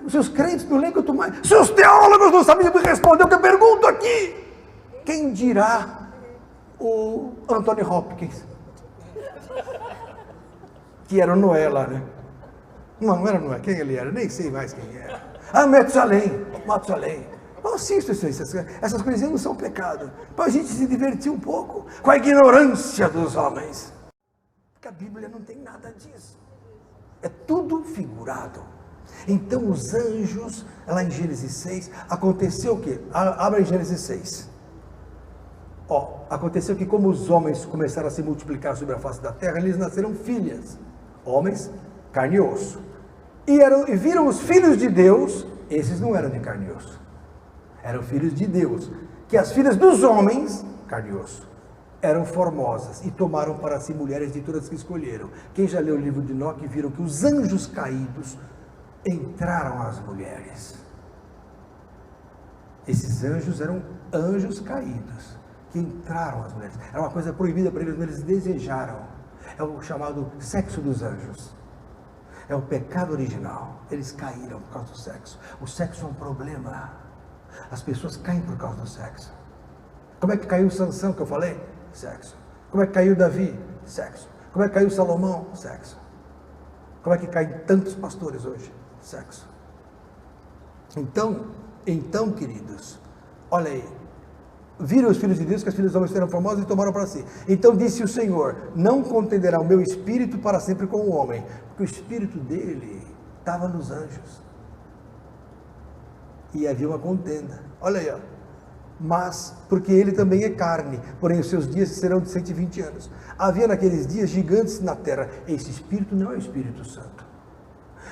Speaker 1: Os seus crentes não leem quanto mais. Seus teólogos não sabem me responder o que eu pergunto aqui. Quem dirá o Anthony Hopkins? Que era o Noé lá, né? Não era Noé. Quem ele era? Nem sei mais quem era. Ah, Matusalém. Eu assisto essas coisinhas não são pecado. Para a gente se divertir um pouco com a ignorância dos homens. Porque a Bíblia não tem nada disso. É tudo figurado. Então os anjos, lá em Gênesis 6, aconteceu o quê? Abra em Gênesis 6. Aconteceu que como os homens começaram a se multiplicar sobre a face da terra, eles nasceram filhas. Homens, carne e osso. E viram os filhos de Deus, esses não eram de carne e osso. Eram filhos de Deus, que as filhas dos homens, carne e osso, eram formosas e tomaram para si mulheres de todas que escolheram. Quem já leu o livro de Enoque viram que os anjos caídos entraram às mulheres. Esses anjos eram anjos caídos, que entraram às mulheres. Era uma coisa proibida para eles, mas eles desejaram. É o chamado sexo dos anjos. É o pecado original. Eles caíram por causa do sexo. O sexo é um problema. As pessoas caem por causa do sexo. Como é que caiu Sansão, que eu falei? Sexo. Como é que caiu Davi? Sexo. Como é que caiu Salomão? Sexo. Como é que caem tantos pastores hoje? Sexo. Então, queridos, olha aí. Viram os filhos de Deus que as filhas dos homens eram formosas e tomaram para si. Então disse o Senhor: não contenderá o meu espírito para sempre com o homem, porque o espírito dele estava nos anjos. E havia uma contenda. Olha aí, Mas, porque ele também é carne, porém os seus dias serão de 120 anos. Havia naqueles dias gigantes na terra. Esse espírito não é o Espírito Santo.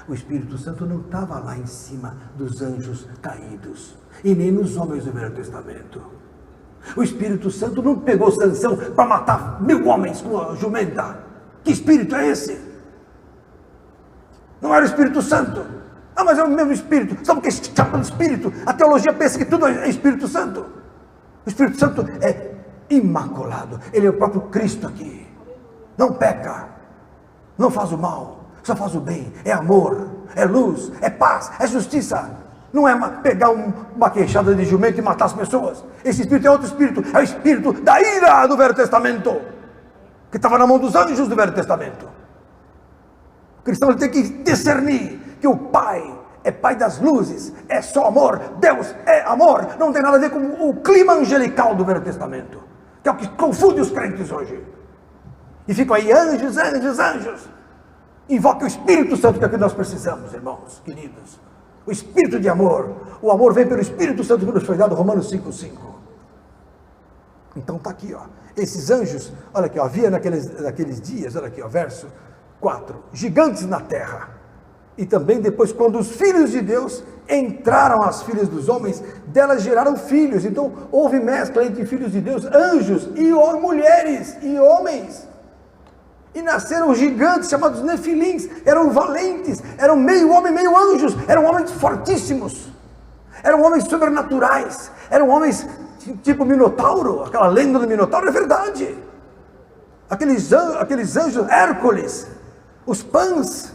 Speaker 1: O Espírito Santo não estava lá em cima dos anjos caídos, e nem nos homens do Velho Testamento. O Espírito Santo não pegou Sansão para matar 1000 homens com a jumenta. Que espírito é esse? Não era o Espírito Santo. Ah, mas é o mesmo Espírito. Sabe o que é chapa de Espírito? A teologia pensa que tudo é Espírito Santo. O Espírito Santo é imaculado. Ele é o próprio Cristo aqui. Não peca, não faz o mal, só faz o bem. É amor, é luz, é paz, é justiça. Não é pegar uma queixada de jumento e matar as pessoas. Esse espírito é outro espírito. É o espírito da ira do Velho Testamento, que estava na mão dos anjos do Velho Testamento. O cristão ele tem que discernir que o Pai é Pai das luzes, é só amor. Deus é amor. Não tem nada a ver com o clima angelical do Velho Testamento, que é o que confunde os crentes hoje. E ficam aí anjos, anjos, anjos. Invoque o Espírito Santo, que é o que nós precisamos, irmãos, queridos. O Espírito de amor. O amor vem pelo Espírito Santo que nos foi dado, Romanos 5,5. Então está aqui, esses anjos, olha aqui, havia naqueles dias, olha aqui, verso 4, gigantes na terra. E também depois, quando os filhos de Deus entraram às filhas dos homens, delas geraram filhos. Então houve mescla entre filhos de Deus, anjos e mulheres e homens. E nasceram gigantes chamados nefilins. Eram valentes, eram meio homem, meio anjos. Eram homens fortíssimos, eram homens sobrenaturais, eram homens tipo Minotauro. Aquela lenda do Minotauro é verdade. Aqueles anjos, Hércules, os Pãs,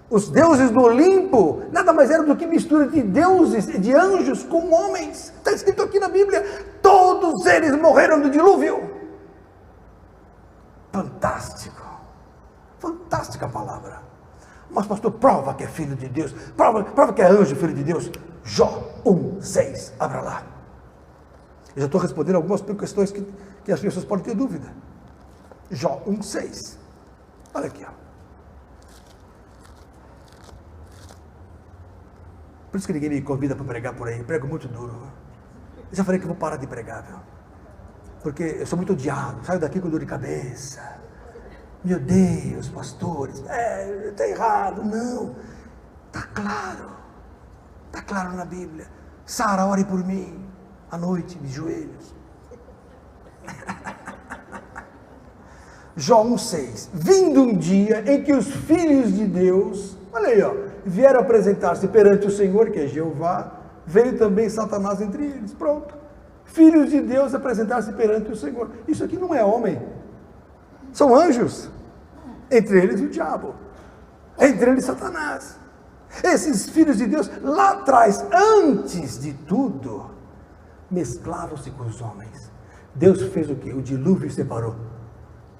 Speaker 1: os deuses do Olimpo, nada mais era do que mistura de deuses, de anjos com homens. Está escrito aqui na Bíblia. Todos eles morreram no dilúvio. Fantástico. Fantástica palavra. Mas pastor, prova que é filho de Deus, prova que é anjo, filho de Deus. Jó 1:6, abra lá. Eu já estou respondendo algumas questões que as pessoas podem ter dúvida. Jó 1:6, olha aqui, ó. Por isso que ninguém me convida para pregar por aí, eu prego muito duro. Eu já falei que eu vou parar de pregar, viu? Porque eu sou muito odiado, saio daqui com dor de cabeça. Meu Deus, pastores, está errado. Não, está claro na Bíblia. Sara, ore por mim, à noite, de joelhos. Jó 1:6, vindo um dia em que os filhos de Deus, olha aí, ó, vieram apresentar-se perante o Senhor, que é Jeová, veio também Satanás entre eles, pronto. Filhos de Deus apresentar-se perante o Senhor. Isso aqui não é homem, são anjos, entre eles o diabo, entre eles Satanás. Esses filhos de Deus, lá atrás, antes de tudo, mesclavam-se com os homens. Deus fez o quê? O dilúvio separou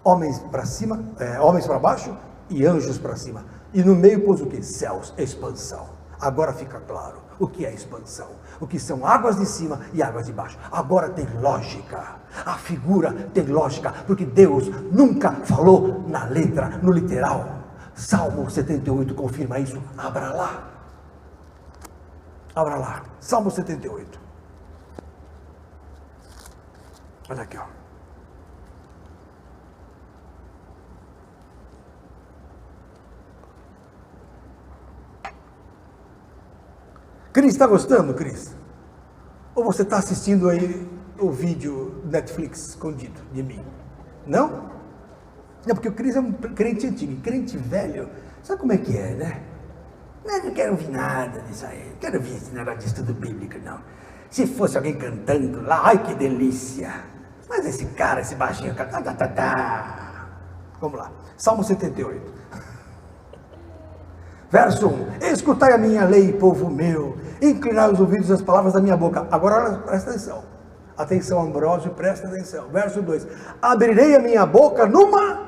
Speaker 1: homens para cima, homens para baixo e anjos para cima. E no meio pôs o quê? Céus, expansão. Agora fica claro o que é expansão, o que são águas de cima e águas de baixo. Agora tem lógica, a figura tem lógica, porque Deus nunca falou na letra, no literal. Salmo 78 confirma isso. Abra lá, Salmo 78. Olha aqui, ó. Cris, está gostando, Cris? Ou você está assistindo aí o vídeo Netflix escondido de mim? Não? Não, porque o Cris é um crente antigo, crente velho, sabe como é que é, né? Eu não quero ouvir nada disso aí, não quero ouvir esse negócio de estudo bíblico, não. Se fosse alguém cantando lá, ai que delícia! Mas esse cara, esse baixinho, vamos lá, Salmo 78. Verso 1, escutai a minha lei, povo meu, inclinai os ouvidos às palavras da minha boca. Agora, olha, presta atenção. Atenção, Ambrósio, presta atenção. Verso 2, abrirei a minha boca numa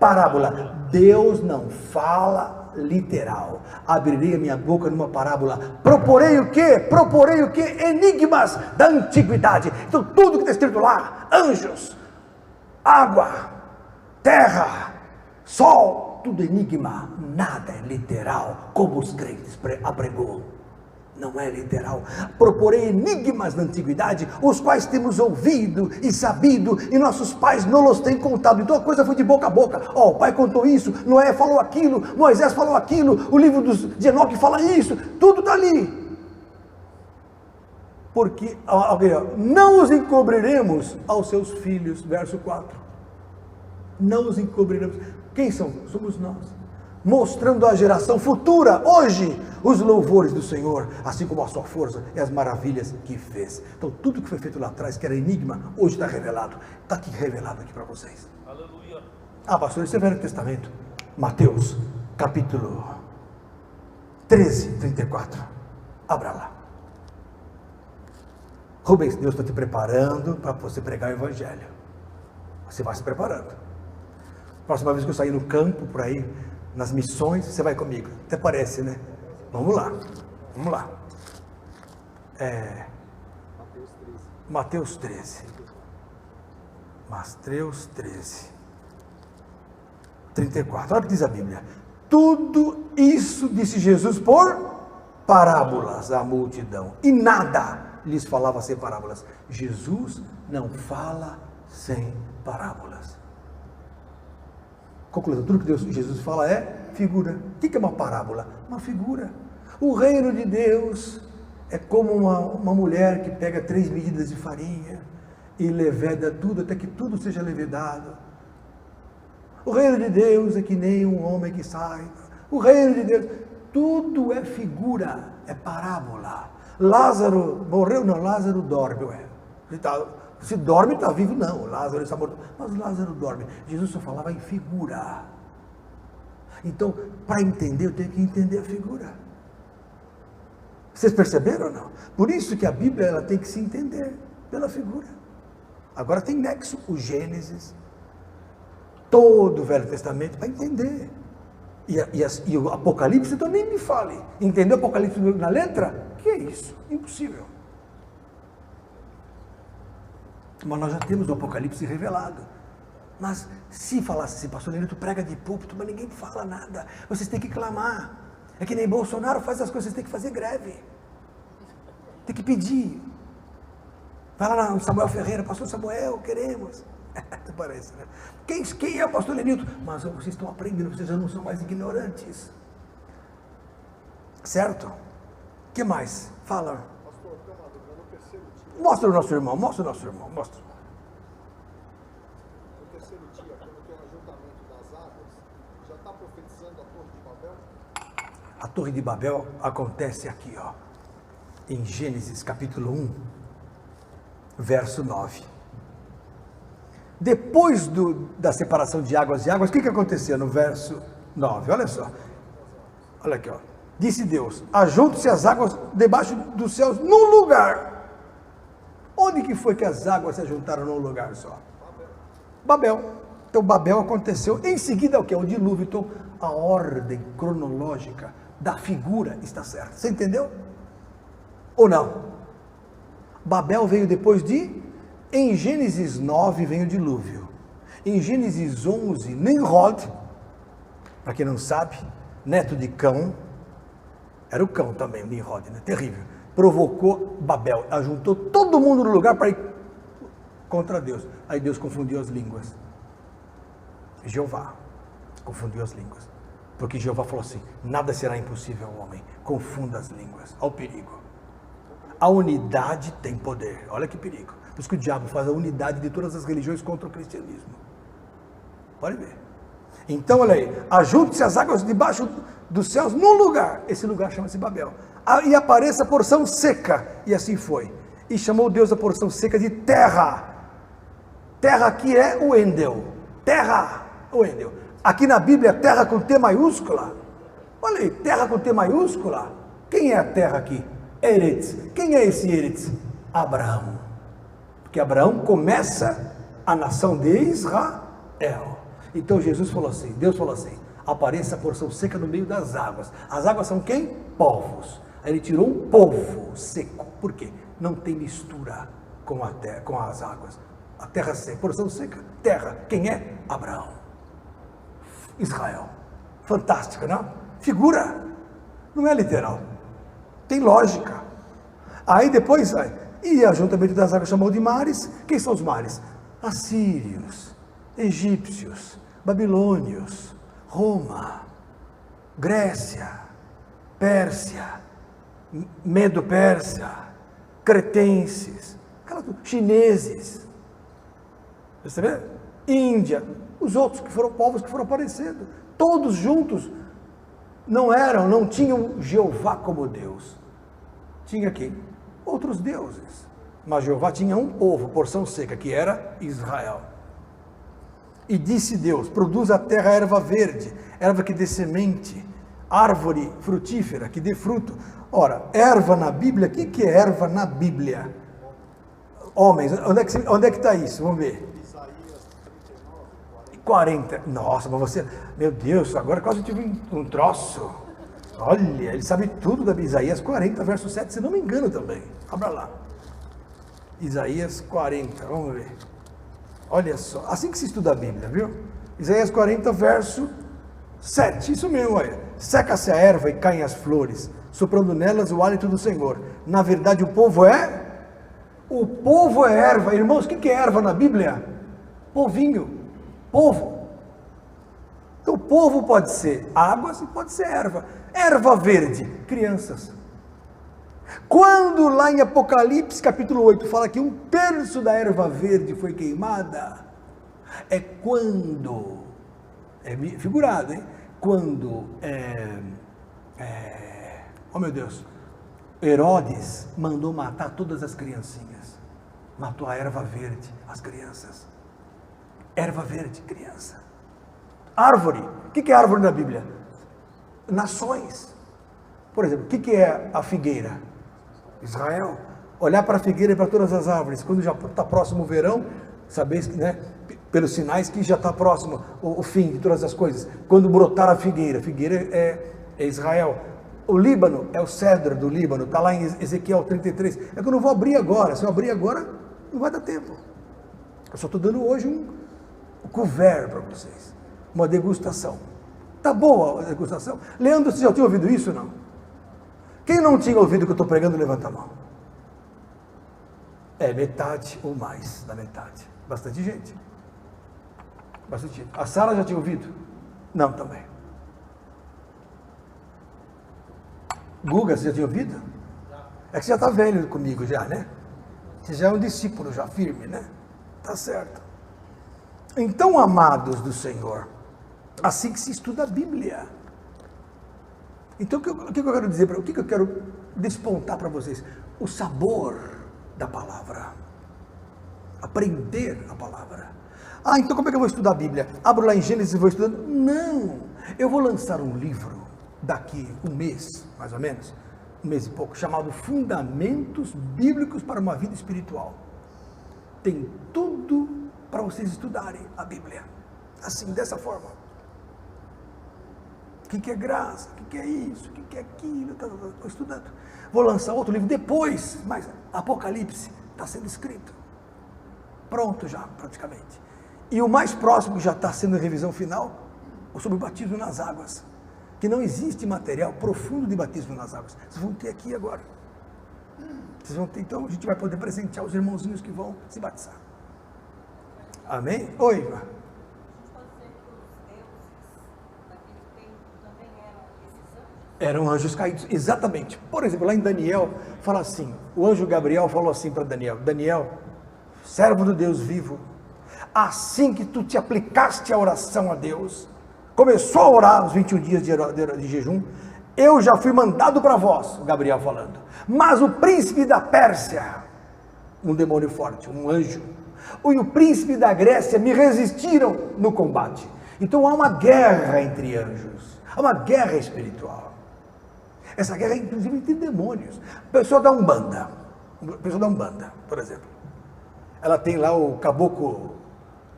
Speaker 1: parábola. Deus não fala literal. Abrirei a minha boca numa parábola. Proporei o quê? Proporei o quê? Enigmas da antiguidade. Então, tudo que está escrito lá, anjos, água, terra, sol, tudo enigma, nada é literal, como os crentes apregou. Não é literal. Proporei enigmas da antiguidade, os quais temos ouvido e sabido, e nossos pais não os têm contado. Então a coisa foi de boca a boca. Ó, o pai contou isso, Noé falou aquilo, Moisés falou aquilo, o livro de Enoque fala isso, tudo está ali. Porque, não os encobriremos aos seus filhos, verso 4. Não os encobriremos. Quem são? Somos nós. Mostrando à geração futura, hoje, os louvores do Senhor, assim como a sua força e as maravilhas que fez. Então, tudo que foi feito lá atrás, que era enigma, hoje está revelado. Está aqui revelado aqui para vocês. Aleluia. Ah, pastor, isso é Velho Testamento. Mateus, capítulo 13, 34. Abra lá. Rubens, Deus está te preparando para você pregar o Evangelho. Você vai se preparando. Próxima vez que eu sair no campo, por aí, nas missões, você vai comigo. Até parece, né? Vamos lá. Mateus 13. Mateus 13. 34. Olha o que diz a Bíblia. Tudo isso disse Jesus por parábolas à multidão. E nada lhes falava sem parábolas. Jesus não fala sem parábolas. Conclusão, tudo que Jesus fala é figura. O que é uma parábola? Uma figura. O reino de Deus é como uma mulher que pega 3 medidas de farinha e leveda tudo até que tudo seja levedado. O reino de Deus é que nem um homem que sai. O reino de Deus, tudo é figura, é parábola. Lázaro morreu? Não, Lázaro dorme. Se dorme, está vivo, não. Lázaro está morto. Mas Lázaro dorme. Jesus só falava em figura. Então, para entender, eu tenho que entender a figura. Vocês perceberam ou não? Por isso que a Bíblia ela tem que se entender pela figura. Agora tem nexo, o Gênesis, todo o Velho Testamento, para entender. E o Apocalipse, então nem me fale. Entendeu o Apocalipse na letra? Que é isso? Impossível. Mas nós já temos o Apocalipse revelado. Mas se falasse assim, pastor Lenilton, prega de púlpito, mas ninguém fala nada. Vocês têm que clamar. É que nem Bolsonaro faz as coisas, vocês têm que fazer greve. Tem que pedir. Vai lá no Samuel Ferreira, pastor Samuel, queremos. Parece, né? Quem é o pastor Lenilton? Mas vocês estão aprendendo, vocês já não são mais ignorantes. Certo? O que mais? Fala.
Speaker 2: Pastor, tem uma dúvida. No terceiro dia,
Speaker 1: Mostra o nosso irmão, mostra.
Speaker 2: no terceiro dia, quando tem o ajuntamento das águas, já está profetizando a Torre de Babel?
Speaker 1: A Torre de Babel acontece aqui, ó, em Gênesis capítulo 1, verso 9. Depois da separação de águas, o que aconteceu no verso 9? Olha só. Olha aqui, ó. Disse Deus: ajunte-se as águas debaixo dos céus num lugar. Onde que foi que as águas se juntaram num lugar só? Babel. Então Babel aconteceu. Em seguida o que? O dilúvio. Então a ordem cronológica da figura está certa. Você entendeu? Ou não? Babel veio depois de... Em Gênesis 9 vem o dilúvio. Em Gênesis 11, Nimrod, para quem não sabe, neto de Cão, era o Cão também, o Nimrod, né? Terrível. Provocou Babel, ajuntou todo mundo no lugar para ir contra Deus. Aí Deus confundiu as línguas. Jeová confundiu as línguas. Porque Jeová falou assim: nada será impossível ao homem, confunda as línguas. Olha o perigo. A unidade tem poder, olha que perigo. Por isso que o diabo faz a unidade de todas as religiões contra o cristianismo. Pode ver. Então, olha aí, ajunte-se as águas debaixo dos céus num lugar. Esse lugar chama-se Babel. E apareça a porção seca. E assim foi. E chamou Deus a porção seca de terra. Terra aqui é o Endel. Terra, o Endel. Aqui na Bíblia, terra com T maiúscula. Olha aí, terra com T maiúscula. Quem é a terra aqui? Eretz. Quem é esse Eretz? Abraão. Porque Abraão começa a nação de Israel. Então Jesus falou assim, Deus falou assim: apareça a porção seca no meio das águas. As águas são quem? Povos. Aí ele tirou um povo seco. Por quê? Não tem mistura com a terra, com as águas. A terra seca, porção seca, terra. Quem é? Abraão. Israel. Fantástico, não? Figura. Não é literal. Tem lógica. Aí depois, e ajuntamento das águas chamou de mares. Quem são os mares? Assírios, egípcios, babilônios, Roma, Grécia, Pérsia, Medo-Pérsia, cretenses, chineses, percebeu? Índia, os outros que foram povos que foram aparecendo, todos juntos não tinham Jeová como Deus. Tinha quem? Outros deuses. Mas Jeová tinha um povo, porção seca, que era Israel. E disse Deus: produza a terra erva verde, erva que dê semente, árvore frutífera que dê fruto. Ora, erva na Bíblia, o que é erva na Bíblia? Homens, onde é que está isso? Vamos ver.
Speaker 2: Isaías 39,
Speaker 1: 40. Nossa, mas você, meu Deus, agora quase tive um troço. Olha, ele sabe tudo da Isaías 40, verso 7, se não me engano também. Abra lá. Isaías 40, vamos ver. Olha só, assim que se estuda a Bíblia, viu? Isaías 40, verso 7, isso mesmo, olha. Seca-se a erva e caem as flores, soprando nelas o hálito do Senhor. Na verdade, o povo é erva. Irmãos, o que é erva na Bíblia? Povinho, povo. Então, o povo pode ser águas e pode ser erva. Erva verde, crianças. Quando lá em Apocalipse capítulo 8 fala que 1/3 da erva verde foi queimada, é quando, é figurado, hein? Quando, oh meu Deus, Herodes mandou matar todas as criancinhas, matou a erva verde, as crianças. Erva verde, criança. Árvore, o que é árvore na Bíblia? Nações. Por exemplo, o que é a figueira? Israel. Olhar para a figueira e para todas as árvores, quando já está próximo o verão, saber, né? pelos sinais que já está próximo o fim de todas as coisas. Quando brotar a figueira é Israel. O Líbano é o cedro do Líbano, está lá em Ezequiel 33. É que eu não vou abrir agora, se eu abrir agora, não vai dar tempo. Eu só estou dando hoje um couvert para vocês, uma degustação. Tá boa a degustação? Leandro, você já tinha ouvido isso, não? Quem não tinha ouvido o que eu estou pregando, levanta a mão. É metade ou mais da metade. Bastante gente. Bastante gente. A Sara já tinha ouvido? Não, também. Guga, você já tinha ouvido? É que você já está velho comigo já, né? Você já é um discípulo já firme, né? Tá certo. Então, amados do Senhor, assim que se estuda a Bíblia. Então, o que eu quero dizer, o que eu quero despontar para vocês? O sabor da palavra. Aprender a palavra. Ah, então como é que eu vou estudar a Bíblia? Abro lá em Gênesis e vou estudando? Não! Eu vou lançar um livro daqui um mês, mais ou menos, um mês e pouco, chamado Fundamentos Bíblicos para uma Vida Espiritual. Tem tudo para vocês estudarem a Bíblia. Assim, dessa forma. O que é graça? O que é isso? O que é aquilo? Estou estudando. Vou lançar outro livro depois, mas Apocalipse está sendo escrito. Pronto já, praticamente. E o mais próximo, que já está sendo em revisão final, sobre o batismo nas águas. Que não existe material profundo de batismo nas águas. Vocês vão ter aqui agora. Vocês vão ter, então a gente vai poder presentear os irmãozinhos que vão se batizar. Amém? Oi, Iva. Eram anjos caídos, exatamente. Por exemplo, lá em Daniel, fala assim, o anjo Gabriel falou assim para Daniel: Daniel, servo do Deus vivo, assim que tu te aplicaste à oração a Deus, começou a orar os 21 dias de jejum, eu já fui mandado para vós, o Gabriel falando, mas o príncipe da Pérsia, um demônio forte, um anjo, e o príncipe da Grécia me resistiram no combate. Então há uma guerra entre anjos, há uma guerra espiritual. Essa guerra é inclusive entre demônios. Pessoa da Umbanda, por exemplo, ela tem lá o caboclo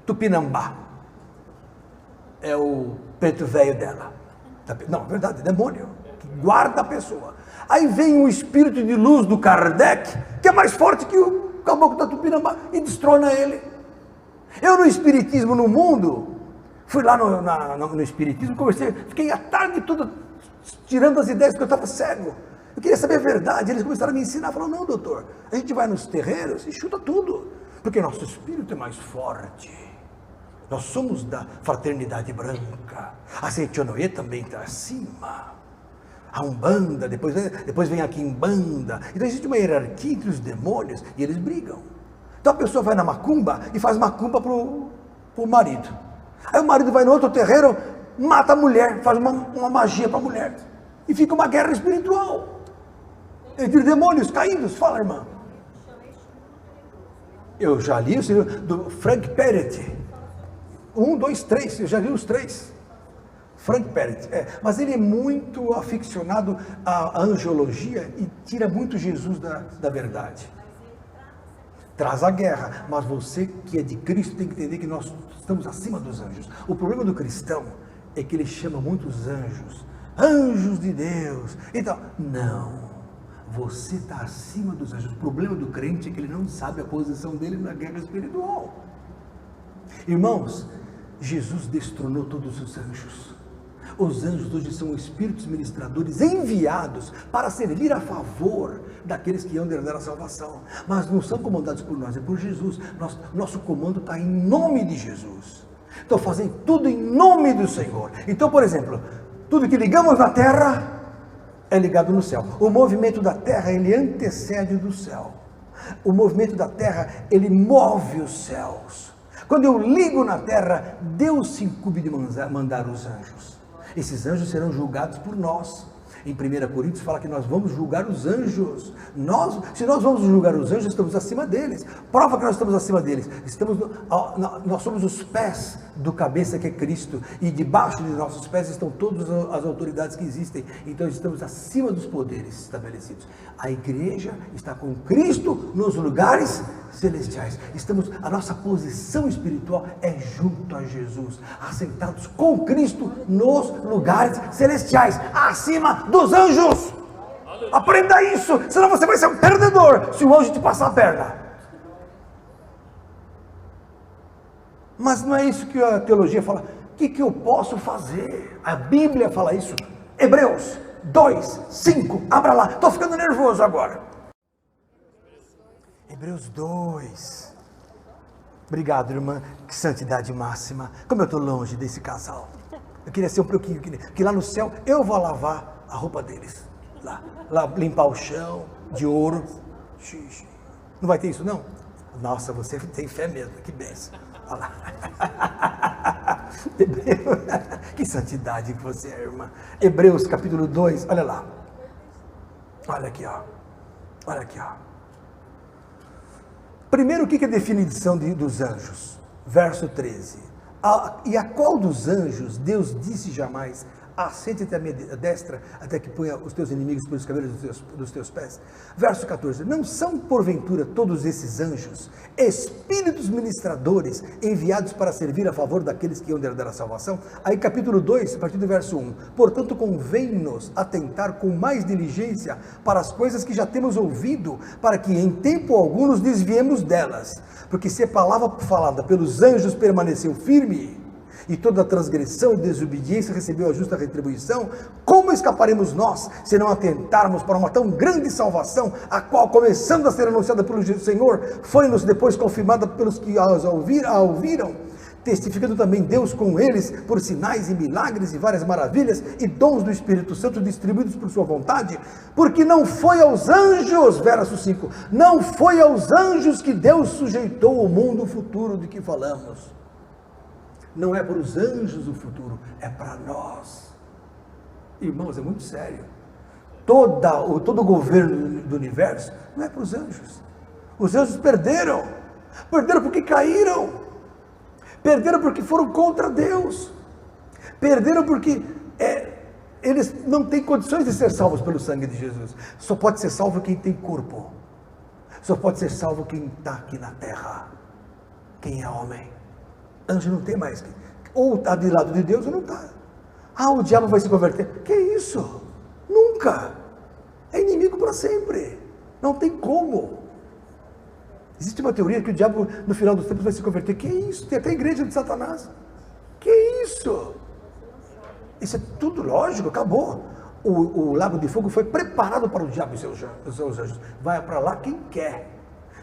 Speaker 1: Tupinambá, é o preto velho dela. Não, verdade, é demônio, que guarda a pessoa. Aí vem um espírito de luz do Kardec, que é mais forte que o caboclo da Tupinambá, e destrona ele. Eu no espiritismo no mundo, fui lá no espiritismo, conversei, fiquei a tarde toda tirando as ideias, porque eu estava cego. Eu queria saber a verdade. Eles começaram a me ensinar, falaram: não, doutor, a gente vai nos terreiros e chuta tudo, porque nosso espírito é mais forte. Nós somos da fraternidade branca. A Seitonoye também está acima. A Umbanda, depois vem aqui em Banda. Então existe uma hierarquia entre os demônios e eles brigam. Então a pessoa vai na macumba e faz macumba pro marido. Aí o marido vai no outro terreiro, mata a mulher, faz uma magia para a mulher. E fica uma guerra espiritual entre demônios caídos. Fala, irmã. Eu já li o livro do Frank Perret. 1, 2, 3, eu já li os 3. Frank Perret, mas ele é muito aficionado à angiologia e tira muito Jesus da verdade. Traz a guerra, mas você que é de Cristo tem que entender que nós estamos acima dos anjos. O problema do cristão é que ele chama muitos anjos, anjos de Deus. Então, não, você está acima dos anjos. O problema do crente é que ele não sabe a posição dele na guerra espiritual. Irmãos, Jesus destronou todos os anjos. Os anjos hoje são espíritos ministradores enviados para servir a favor daqueles que hão de herdar a salvação. Mas não são comandados por nós, é por Jesus. Nosso comando está em nome de Jesus. Então fazem tudo em nome do Senhor. Então, por exemplo, tudo que ligamos na terra é ligado no céu. O movimento da terra, ele antecede o do céu. O movimento da terra, ele move os céus. Quando eu ligo na terra, Deus se incumbe de mandar os anjos. Esses anjos serão julgados por nós. Em 1 Coríntios fala que nós vamos julgar os anjos. Se nós vamos julgar os anjos, estamos acima deles. Prova que nós estamos acima deles. Nós somos os pés do cabeça que é Cristo. E debaixo de nossos pés estão todas as autoridades que existem. Então estamos acima dos poderes estabelecidos. A igreja está com Cristo nos lugares celestiais. A nossa posição espiritual é junto a Jesus, assentados com Cristo nos lugares celestiais, acima dos anjos. Aprenda isso, senão você vai ser um perdedor se o anjo te passar a perna. Mas não é isso que a teologia fala. O que eu posso fazer? A Bíblia fala isso. Hebreus 2, 5, abra lá. Estou ficando nervoso agora. Hebreus 2. Obrigado, irmã. Que santidade máxima. Como eu estou longe desse casal. Eu queria ser um pouquinho, que lá no céu eu vou lavar a roupa deles. Lá limpar o chão de ouro. Não vai ter isso, não? Nossa, você tem fé mesmo. Que bênção. Olha lá. Que santidade que você é, irmã. Hebreus capítulo 2, olha lá. Olha aqui, ó. Olha aqui, ó. Primeiro, o que é a definição dos anjos? Verso 13. E a qual dos anjos Deus disse jamais: assente-te à minha destra, até que ponha os teus inimigos pelos cabelos dos teus pés? Verso 14. Não são porventura todos esses anjos espíritos ministradores, enviados para servir a favor daqueles que iam herdar a salvação? Aí capítulo 2, a partir do verso 1. Portanto, convém-nos atentar com mais diligência para as coisas que já temos ouvido, para que em tempo algum nos desviemos delas. Porque se a palavra falada pelos anjos permaneceu firme, e toda transgressão e desobediência recebeu a justa retribuição, como escaparemos nós, se não atentarmos para uma tão grande salvação, a qual, começando a ser anunciada pelo Senhor, foi-nos depois confirmada pelos que a ouviram, testificando também Deus com eles, por sinais e milagres e várias maravilhas, e dons do Espírito Santo distribuídos por sua vontade? Porque não foi aos anjos, verso 5, não foi aos anjos que Deus sujeitou o mundo futuro de que falamos. Não é para os anjos o futuro, é para nós. Irmãos, é muito sério. Todo o governo do universo não é para os anjos. Os anjos perderam. Perderam porque caíram. Perderam porque foram contra Deus. Perderam porque eles não têm condições de ser salvos pelo sangue de Jesus. Só pode ser salvo quem tem corpo. Só pode ser salvo quem está aqui na terra. Quem é homem. Anjo não tem mais. Ou está do lado de Deus ou não está. O diabo vai se converter. Que isso? Nunca. É inimigo para sempre. Não tem como. Existe uma teoria que o diabo no final dos tempos vai se converter. Que isso? Tem até a igreja de Satanás. Que isso? Isso é tudo lógico, acabou. O lago de fogo foi preparado para o diabo e seus anjos. Vai para lá quem quer.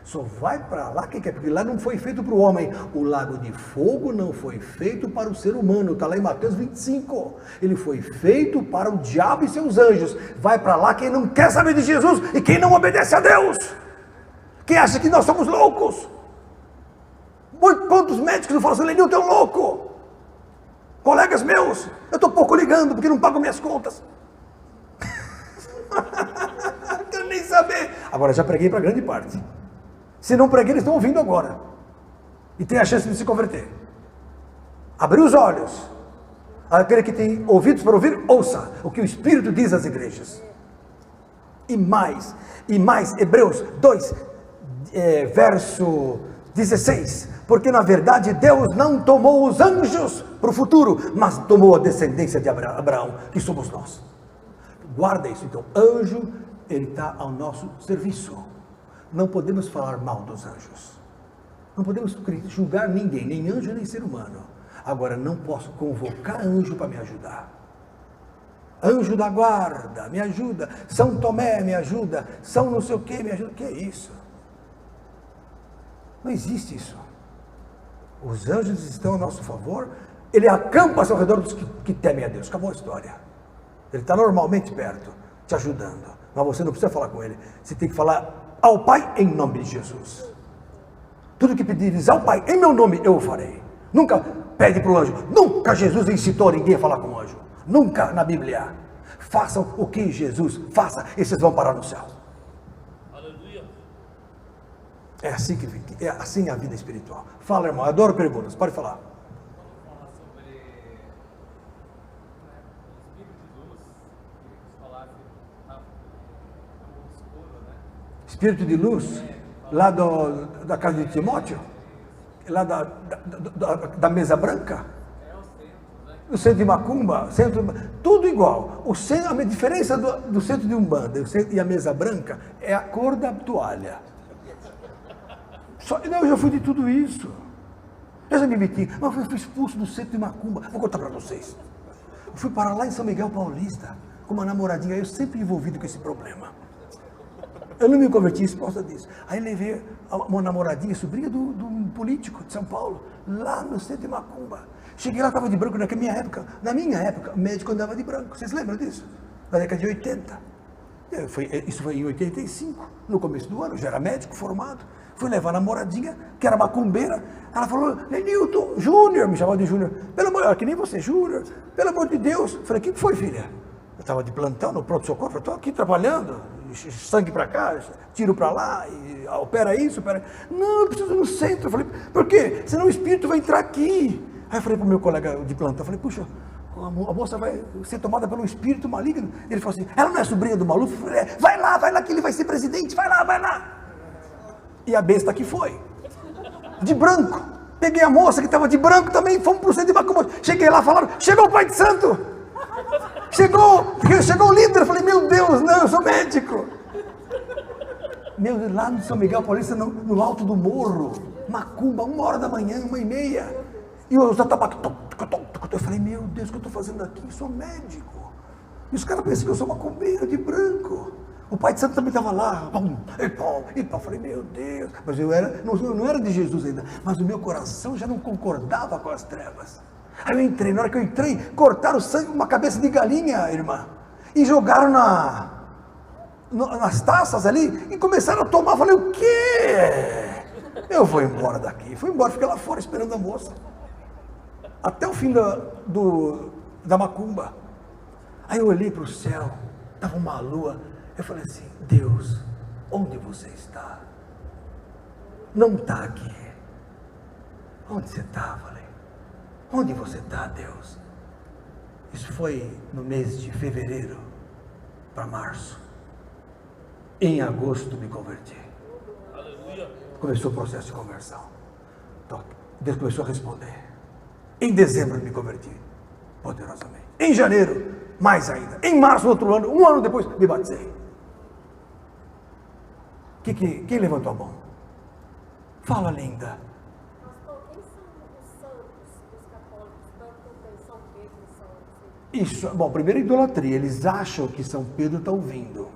Speaker 1: Só vai para lá quem quer, porque lá não foi feito para o homem. O lago de fogo não foi feito para o ser humano, está lá em Mateus 25. Ele foi feito para o diabo e seus anjos. Vai para lá quem não quer saber de Jesus e quem não obedece a Deus. Quem acha que nós somos loucos. Quantos médicos eu falo assim: Lenil, tu é um louco. Colegas meus, eu estou pouco ligando porque não pago minhas contas. Não quero nem saber. Agora já preguei para grande parte. Se não preguei, eles estão ouvindo agora. E tem a chance de se converter. Abrir os olhos. Aquele que tem ouvidos para ouvir, ouça o que o Espírito diz às igrejas. E mais, Hebreus 2, verso 16. Porque na verdade Deus não tomou os anjos para o futuro, mas tomou a descendência de Abraão, que somos nós. Guarda isso. Então, anjo, ele está ao nosso serviço. Não podemos falar mal dos anjos. Não podemos julgar ninguém, nem anjo, nem ser humano. Agora, não posso convocar anjo para me ajudar. Anjo da guarda, me ajuda. São Tomé, me ajuda. São não sei o que, me ajuda. Que é isso? Não existe isso. Os anjos estão a nosso favor. Ele acampa-se ao redor dos que temem a Deus. Acabou a história. Ele está normalmente perto, te ajudando. Mas você não precisa falar com ele. Você tem que falar ao Pai em nome de Jesus. Tudo que pedires ao Pai em meu nome eu o farei. Nunca pede para o anjo. Nunca Jesus incitou ninguém a falar com o anjo. Nunca na Bíblia. Façam o que Jesus faça e vocês vão parar no céu. Aleluia. É assim a vida espiritual. Fala, irmão, eu adoro perguntas, pode falar. Espírito de luz? lá da casa de Timóteo, lá da mesa branca, o centro de Macumba, tudo igual. A diferença do centro de Umbanda e a mesa branca é a cor da toalha. Eu já fui de tudo isso. Eu já me meti, mas eu fui expulso do centro de Macumba. Vou contar para vocês. Eu fui para lá em São Miguel Paulista, com uma namoradinha, eu sempre envolvido com esse problema. Eu não me converti por causa disso. Aí levei uma namoradinha, sobrinha de um político de São Paulo, lá no centro de Macumba. Cheguei lá, estava de branco, na minha época, o médico andava de branco. Vocês lembram disso? Na década de 80. Isso foi em 85, no começo do ano, eu já era médico formado. Fui levar a namoradinha, que era macumbeira. Ela falou, Lenilton, Júnior, me chamava de Júnior. Que nem você, Júnior, pelo amor de Deus. Eu falei, o que foi, filha? Eu estava de plantão no pronto-socorro, estou aqui trabalhando, sangue para cá, tiro para lá, opera isso, opera... Não, eu preciso ir no centro. Eu falei, por quê? Senão o espírito vai entrar aqui. Aí eu falei para o meu colega de plantão, eu falei, puxa, a moça vai ser tomada pelo espírito maligno. Ele falou assim, ela não é sobrinha do Maluf? Eu falei, vai lá que ele vai ser presidente, vai lá. E a besta que foi, de branco. Peguei a moça que estava de branco também, fomos para o centro de Macumba. Cheguei lá, falaram, chegou o Pai de Santo. Chegou o líder, eu falei, meu Deus, não, eu sou médico. Lá no São Miguel Paulista, no alto do morro, Macumba, 1h da manhã, 1h30. E os atabaques, eu falei, meu Deus, o que eu estou fazendo aqui? Eu sou médico. E os caras pensam que eu sou macumbeiro de branco. O Pai de Santo também estava lá, eu falei, meu Deus. Mas eu não era de Jesus ainda, mas o meu coração já não concordava com as trevas. Aí eu entrei, na hora que eu entrei, cortaram o sangue, uma cabeça de galinha, irmã, e jogaram nas taças ali, e começaram a tomar. Eu falei, o quê? Eu vou embora daqui. Fui embora, fiquei lá fora esperando a moça. Até o fim da macumba. Aí eu olhei para o céu, estava uma lua. Eu falei assim, Deus, onde você está? Não está aqui. Onde você está? Falei, onde você está, Deus? Isso foi no mês de fevereiro para março. Em agosto me converti. Começou o processo de conversão. Então, Deus começou a responder. Em dezembro me converti, poderosamente. Em janeiro, mais ainda. Em março do outro ano, 1 ano depois, me batizei. Quem levantou a mão? Fala, linda.
Speaker 4: Pastor, quem são os santos que os católicos tanto têm? São Pedro e São Pedro?
Speaker 1: Isso, bom, primeiro idolatria. Eles acham que São Pedro está ouvindo.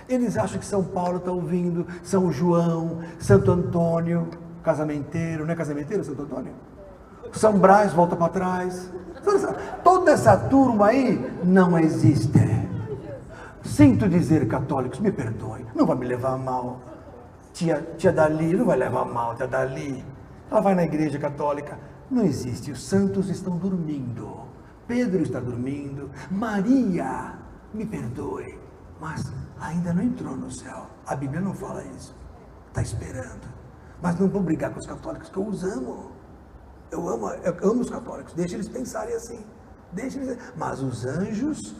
Speaker 1: Eles acham que São Paulo está ouvindo, São João, Santo Antônio, casamenteiro, não é casamenteiro Santo Antônio? São Brás, volta para trás. Toda essa turma aí não existe. Sinto dizer, católicos, me perdoem, não vai me levar a mal. Tia Dali, não vai levar a mal, tia Dali. Ela vai na igreja católica. Não existe, os santos estão dormindo. Pedro está dormindo. Maria, me perdoe, mas ainda não entrou no céu. A Bíblia não fala isso. Está esperando. Mas não vou brigar com os católicos, que eu os amo. Eu amo os católicos, deixa eles pensarem assim. Mas os anjos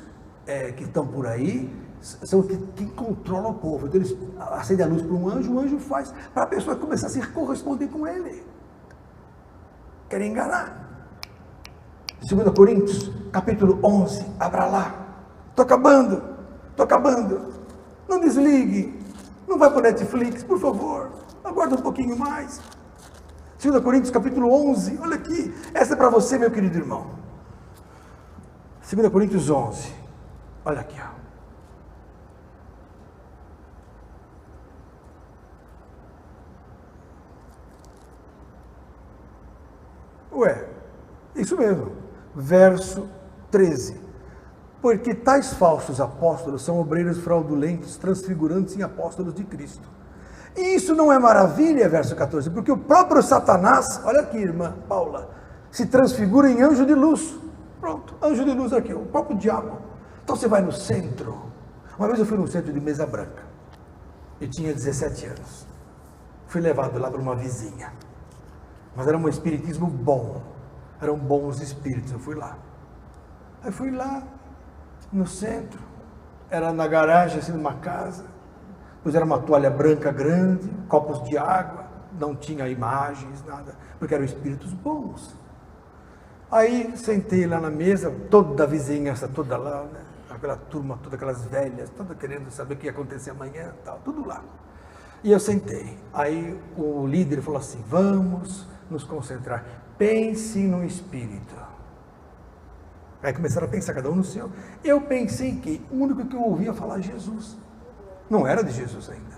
Speaker 1: que estão por aí são que controlam o povo. Então eles acendem a luz para um anjo, o anjo faz para a pessoa começar a se corresponder com ele. Querem enganar. 2 Coríntios, capítulo 11, abra lá. Estou acabando. Não desligue, não vai para o Netflix, por favor. Aguarda um pouquinho mais. 2 Coríntios, capítulo 11, olha aqui. Essa é para você, meu querido irmão. 2 Coríntios 11, olha aqui, ó. Isso mesmo, verso 13. Porque tais falsos apóstolos são obreiros fraudulentos, transfigurantes em apóstolos de Cristo. E isso não é maravilha, verso 14, porque o próprio Satanás, olha aqui, irmã Paula, se transfigura em anjo de luz. Pronto, anjo de luz aqui, o próprio diabo. Então você vai no centro. Uma vez eu fui no centro de Mesa Branca. Eu tinha 17 anos. Fui levado lá por uma vizinha. Mas era um espiritismo bom. Eram bons espíritos, eu fui lá. Aí fui lá, no centro. Era na garagem, assim, numa casa. Puseram uma toalha branca grande, copos de água, não tinha imagens, nada, porque eram espíritos bons. Aí sentei lá na mesa, toda a vizinhança, toda lá, né? Aquela turma, todas aquelas velhas, toda querendo saber o que ia acontecer amanhã, tal, tudo lá. E eu sentei. Aí o líder falou assim: vamos nos concentrar, pense no espírito. Aí começaram a pensar, cada um no seu. Eu pensei que o único que eu ouvia falar Jesus. Não era de Jesus ainda.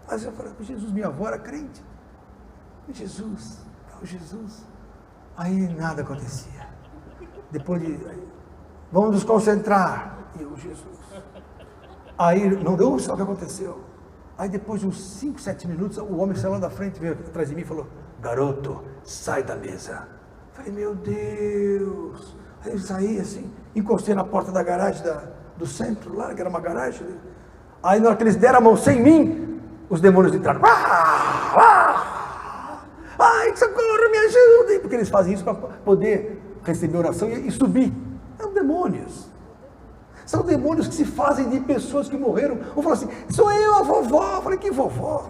Speaker 1: Mas eu falei: Jesus, minha avó era crente. Jesus, Jesus. Aí nada acontecia. Depois de... vamos nos concentrar. E eu, Jesus. Aí não deu só o que aconteceu. Aí depois de uns 5, 7 minutos, o homem saiu lá da frente, veio atrás de mim e falou: garoto, sai da mesa. Eu falei: meu Deus. Aí eu saí assim, encostei na porta da garagem do centro, lá, que era uma garagem. Aí na hora que eles deram a mão sem mim, os demônios entraram. Ai, socorro, me ajudem! Porque eles fazem isso para poder receber oração e subir. São demônios. São demônios que se fazem de pessoas que morreram. Ou falam assim: sou eu, a vovó. Eu falei: que vovó?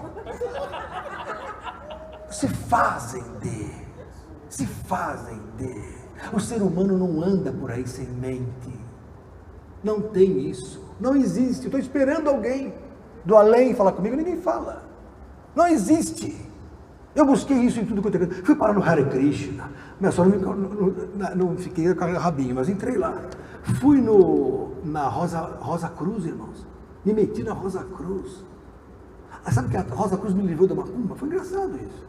Speaker 1: Se fazem de. O ser humano não anda por aí sem mente. Não tem isso. Não existe. Eu estou esperando alguém do além falar comigo, ninguém fala. Não existe. Eu busquei isso em tudo quanto é. Fui parar no Hare Krishna. Minha sogra não fiquei com a rabinho, mas entrei lá. Fui na Rosa Cruz, irmãos. Me meti na Rosa Cruz. Sabe que a Rosa Cruz me livrou da macumba? Foi engraçado isso.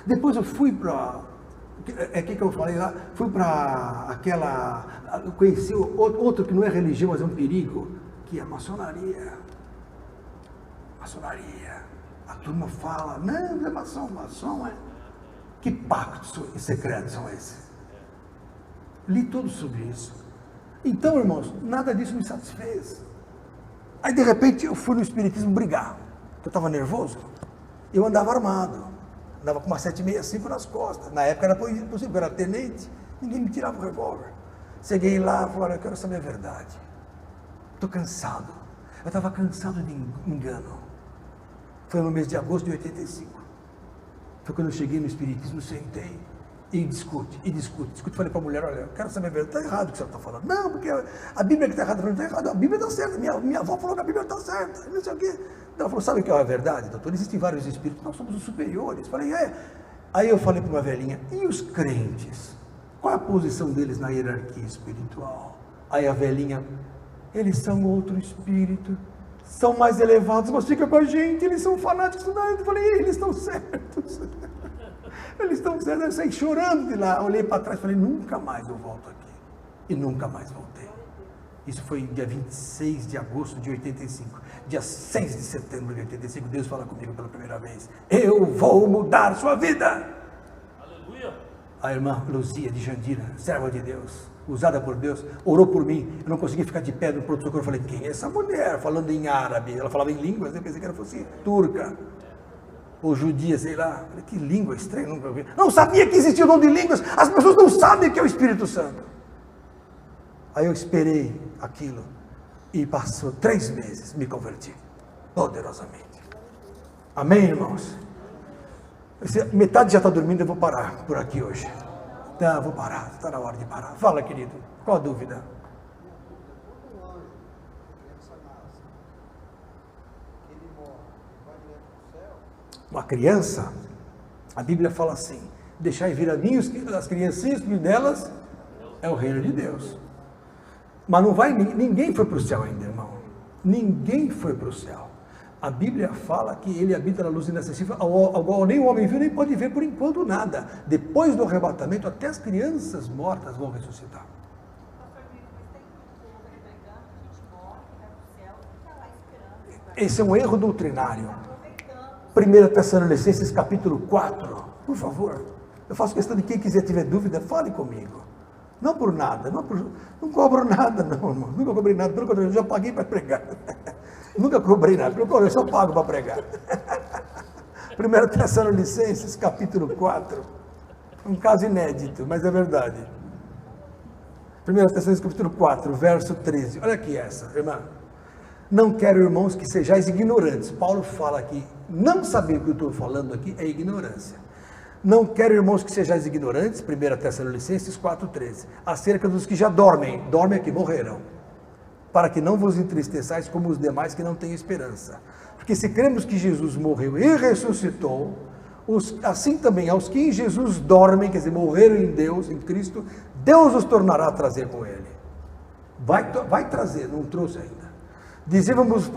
Speaker 1: Depois eu fui para... que eu falei lá? Fui para aquela... conheci outro que não é religião, mas é um perigo, que é a maçonaria. Maçonaria. A turma fala: não é maçom é... Que pactos secretos são esses? Li tudo sobre isso. Então, irmãos, nada disso me satisfez. Aí, de repente, eu fui no espiritismo brigar. Eu estava nervoso. Eu andava armado. Andava com uma 765 nas costas. Na época era possível, eu era tenente. Ninguém me tirava o revólver. Cheguei lá e falei: olha, eu quero saber a verdade. Estou cansado. Eu estava cansado de engano. Foi no mês de agosto de 85. Foi quando eu cheguei no espiritismo, sentei e discute. Falei para a mulher: olha, eu quero saber a verdade. Está errado o que você está falando. Não, porque a Bíblia que está errada, está errado. A Bíblia está certa. Minha avó falou que a Bíblia está certa. Não sei o quê. Ela falou: sabe o que é a verdade, doutor? Existem vários espíritos, nós somos os superiores. Falei: é. Aí eu falei para uma velhinha: e os crentes? Qual é a posição deles na hierarquia espiritual? Aí a velhinha: eles são outro espírito. São mais elevados, mas fica com a gente, eles são fanáticos. Eu falei: eles estão certos. Eles estão certos. Eu saí chorando de lá, olhei para trás e falei: nunca mais eu volto aqui. E nunca mais voltei. Isso foi dia 26 de agosto de 85. Dia 6 de setembro de 85, Deus fala comigo pela primeira vez: eu vou mudar sua vida. Aleluia. A irmã Luzia de Jandira, serva de Deus, usada por Deus, orou por mim. Eu não consegui ficar de pé no pronto-socorro. Eu falei: quem é essa mulher? Falando em árabe. Ela falava em línguas, eu pensei que ela fosse turca ou judia, sei lá. Eu falei: que língua estranha, nunca vi. Não sabia que existia o dom de línguas. As pessoas não sabem o que é o Espírito Santo. Aí eu esperei aquilo e passou 3 meses, me converti poderosamente. Amém, irmãos? Metade já está dormindo, eu vou parar por aqui hoje. Tá, vou parar, está na hora de parar. Fala, querido, qual a dúvida?
Speaker 2: Quando um anjo, criança nasce, ele morre, vai direto para o céu?
Speaker 1: Uma criança, a Bíblia fala assim: deixai vir a mim as criancinhas, que delas é o reino de Deus. Mas não vai, ninguém foi para o céu ainda, irmão. Ninguém foi para o céu. A Bíblia fala que ele habita na luz inacessível, ao qual nem o homem viu, nem pode ver por enquanto nada. Depois do arrebatamento, até as crianças mortas vão ressuscitar. Esse é um erro doutrinário. 1 Tessalonicenses capítulo 4, por favor. Eu faço questão de quem quiser tiver dúvida, fale comigo. Não por nada, não cobro nada, não, irmão. Nunca cobrei nada, pelo contrário, eu já paguei para pregar. Nunca cobrei nada, pelo contrário, eu só pago para pregar. 1 Tessalonicenses, capítulo 4. Um caso inédito, mas é verdade. 1 Tessalonicenses, capítulo 4, verso 13. Olha aqui essa, irmã. Não quero, irmãos, que sejais ignorantes. Paulo fala aqui, não saber o que eu estou falando aqui é ignorância. Não quero, irmãos, que sejais ignorantes, 1 Tessalonicenses 4,13, acerca dos que já dormem aqui, morreram, para que não vos entristeçais como os demais que não têm esperança. Porque se cremos que Jesus morreu e ressuscitou, assim também aos que em Jesus dormem, quer dizer, morreram em Deus, em Cristo, Deus os tornará a trazer com Ele. Vai trazer, não trouxe ainda. Dizemos-vos,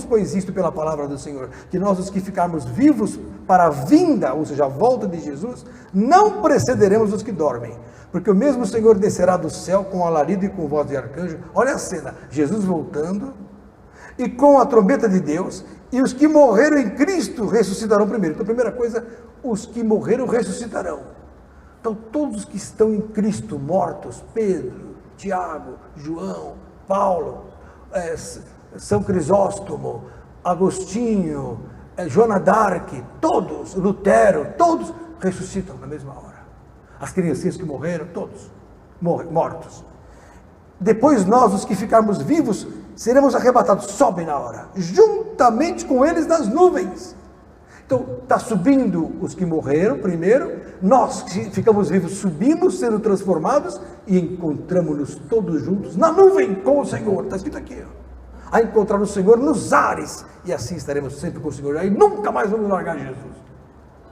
Speaker 1: pois, isto pela palavra do Senhor, que nós, os que ficarmos vivos para a vinda, ou seja, a volta de Jesus, não precederemos os que dormem, porque o mesmo Senhor descerá do céu com alarido e com voz de arcanjo. Olha a cena, Jesus voltando, e com a trombeta de Deus, e os que morreram em Cristo ressuscitarão primeiro. Então, a primeira coisa, os que morreram ressuscitarão. Então, todos os que estão em Cristo, mortos, Pedro, Tiago, João, Paulo, São Crisóstomo, Agostinho, Joana d'Arc, todos, Lutero, todos ressuscitam na mesma hora. As criancinhas que morreram, todos mortos. Depois nós, os que ficarmos vivos, seremos arrebatados, sobem na hora, juntamente com eles nas nuvens. Então, está subindo os que morreram primeiro, nós que ficamos vivos subimos, sendo transformados, e encontramos-nos todos juntos na nuvem com o Senhor. Está escrito aqui, a encontrar o Senhor nos ares, e assim estaremos sempre com o Senhor, aí nunca mais vamos largar Jesus.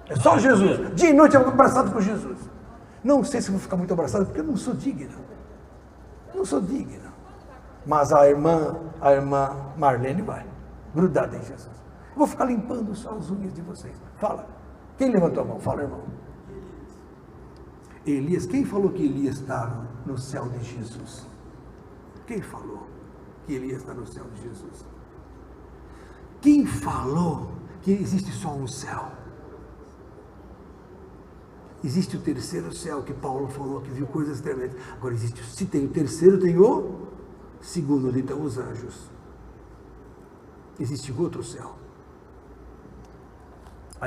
Speaker 1: É só Jesus, dia e noite eu vou abraçado por Jesus. Não sei se vou ficar muito abraçado, porque eu não sou digno. Não sou digno. Mas a irmã Marlene vai, grudada em Jesus. Eu vou ficar limpando só as unhas de vocês. Fala. Quem levantou a mão? Fala, irmão. Elias. Quem falou que Elias está no céu de Jesus? Quem falou que Elias está no céu de Jesus? Quem falou que existe só um céu? Existe o terceiro céu que Paulo falou, que viu coisas tremendas. Agora existe, se tem o terceiro, tem o segundo, ali estão os anjos. Existe outro céu.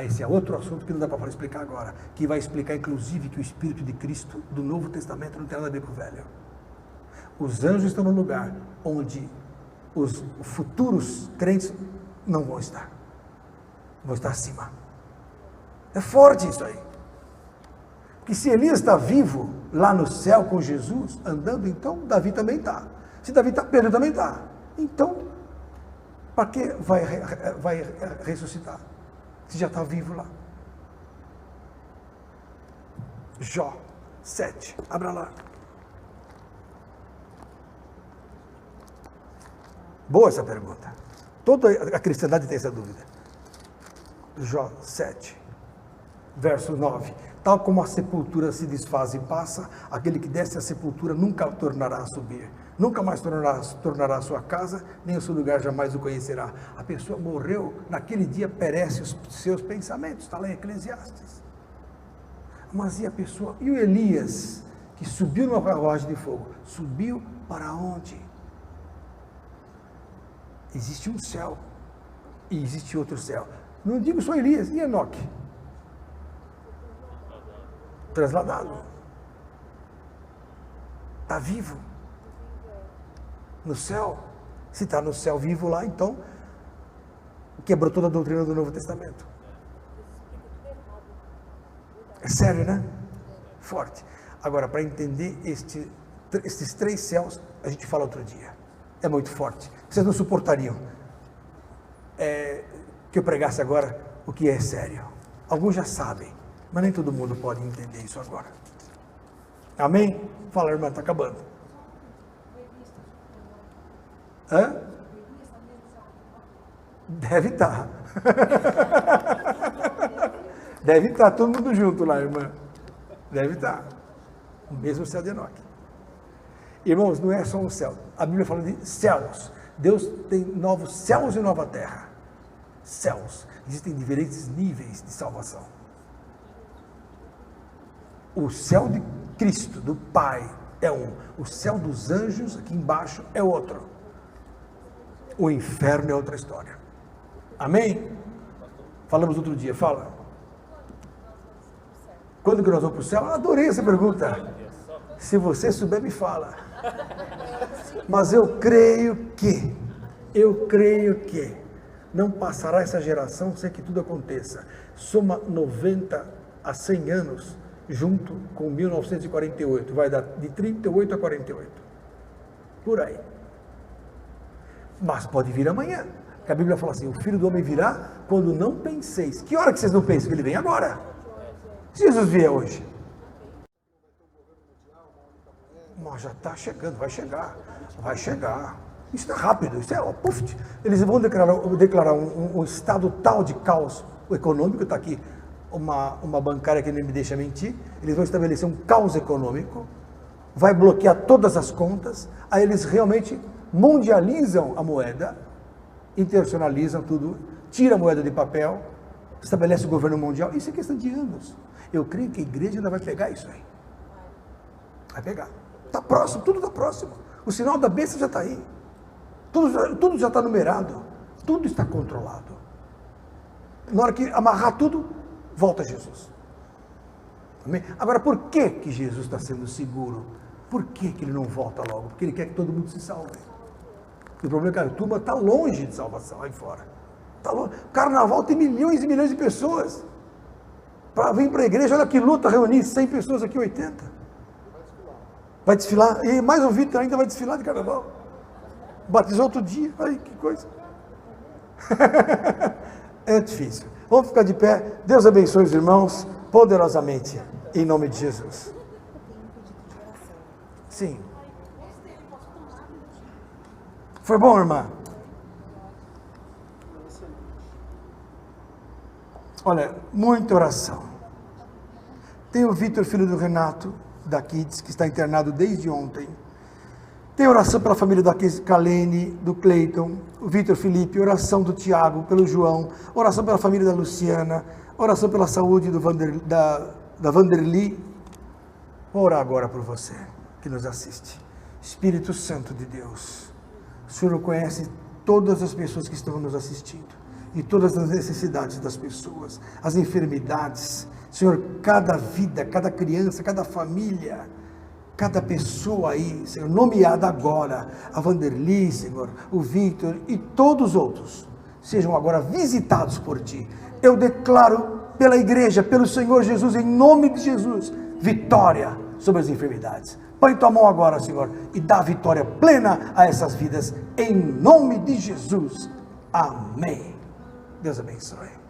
Speaker 1: Esse é outro assunto que não dá para explicar agora, que vai explicar inclusive que o Espírito de Cristo do Novo Testamento não tem nada a ver com o Velho. Os anjos estão no lugar onde os futuros crentes não vão estar. Vão estar acima. É forte isso aí. Porque se Elias está vivo lá no céu com Jesus, andando, então Davi também está. Se Davi está, Pedro também está. Então, para que vai ressuscitar? Se já está vivo lá. Jó 7, abra lá. Boa essa pergunta. Toda a cristandade tem essa dúvida. Jó 7, verso 9. Tal como a sepultura se desfaz e passa, aquele que desce à sepultura nunca tornará a subir. Nunca mais tornará a sua casa, nem o seu lugar jamais o conhecerá. A pessoa morreu, naquele dia perece os seus pensamentos, está lá em Eclesiastes. Mas e a pessoa, e o Elias, que subiu numa carruagem de fogo, subiu para onde? Existe um céu, e existe outro céu. Não digo só Elias, e Enoque? Trasladado. Está vivo. No céu. Se está no céu vivo lá, então quebrou toda a doutrina do Novo Testamento. É sério, né? Forte. Agora, para entender esses três céus, a gente fala outro dia. É muito forte. Vocês não suportariam que eu pregasse agora o que é sério. Alguns já sabem, mas nem todo mundo pode entender isso agora. Amém? Fala, irmã, está acabando. Hã? Deve estar. Deve estar todo mundo junto lá, irmã. Deve estar. O mesmo céu de Enoque. Irmãos, não é só um céu. A Bíblia fala de céus. Deus tem novos céus e nova terra. Céus. Existem diferentes níveis de salvação. O céu de Cristo, do Pai, é um. O céu dos anjos, aqui embaixo, é outro. O inferno é outra história. Amém? Falamos outro dia, fala. Quando que nós vamos para o céu? Adorei essa pergunta. Se você souber, me fala. Mas eu creio que Eu creio que não passará essa geração sem que tudo aconteça. Soma 90 a 100 anos, junto com 1948. Vai dar de 38 a 48. Por aí. Mas pode vir amanhã. Porque a Bíblia fala assim, o Filho do Homem virá quando não penseis. Que hora que vocês não pensam que ele vem? Agora. Se Jesus vier hoje. Mas já está chegando, vai chegar. Vai chegar. Isso é rápido, isso é puf. Eles vão declarar um estado tal de caos econômico, está aqui uma bancária que não me deixa mentir, eles vão estabelecer um caos econômico, vai bloquear todas as contas, aí eles realmente mundializam a moeda, internacionalizam tudo, tira a moeda de papel, estabelece o governo mundial, isso é questão de anos. Eu creio que a igreja ainda vai pegar isso aí. Vai pegar. Está próximo, tudo está próximo. O sinal da bênção já está aí. Tudo já está numerado. Tudo está controlado. Na hora que amarrar tudo, volta Jesus. Amém? Agora, por que Jesus está sendo seguro? Por que ele não volta logo? Porque ele quer que todo mundo se salve. O problema é que a turma está longe de salvação aí fora. Tá longe. Carnaval tem milhões e milhões de pessoas. Para vir para a igreja, olha que luta reunir 100 pessoas aqui, 80. Vai desfilar. E mais um Vitor ainda vai desfilar de carnaval. Batizou outro dia. Ai, que coisa. É difícil. Vamos ficar de pé. Deus abençoe os irmãos poderosamente. Em nome de Jesus. Sim. Foi bom, irmã? Olha, muita oração. Tem o Vitor, filho do Renato, da Kids, que está internado desde ontem. Tem oração pela família da Kalene, do Cleiton, o Vitor Felipe, oração do Tiago, pelo João, oração pela família da Luciana, oração pela saúde da Vanderly. Vou orar agora por você, que nos assiste. Espírito Santo de Deus, o Senhor conhece todas as pessoas que estão nos assistindo, e todas as necessidades das pessoas, as enfermidades. Senhor, cada vida, cada criança, cada família, cada pessoa aí, Senhor, nomeada agora, a Vanderly, Senhor, o Victor e todos os outros, sejam agora visitados por Ti. Eu declaro pela igreja, pelo Senhor Jesus, em nome de Jesus, vitória sobre as enfermidades. Põe tua mão agora, Senhor, e dá vitória plena a essas vidas, em nome de Jesus. Amém. Deus abençoe.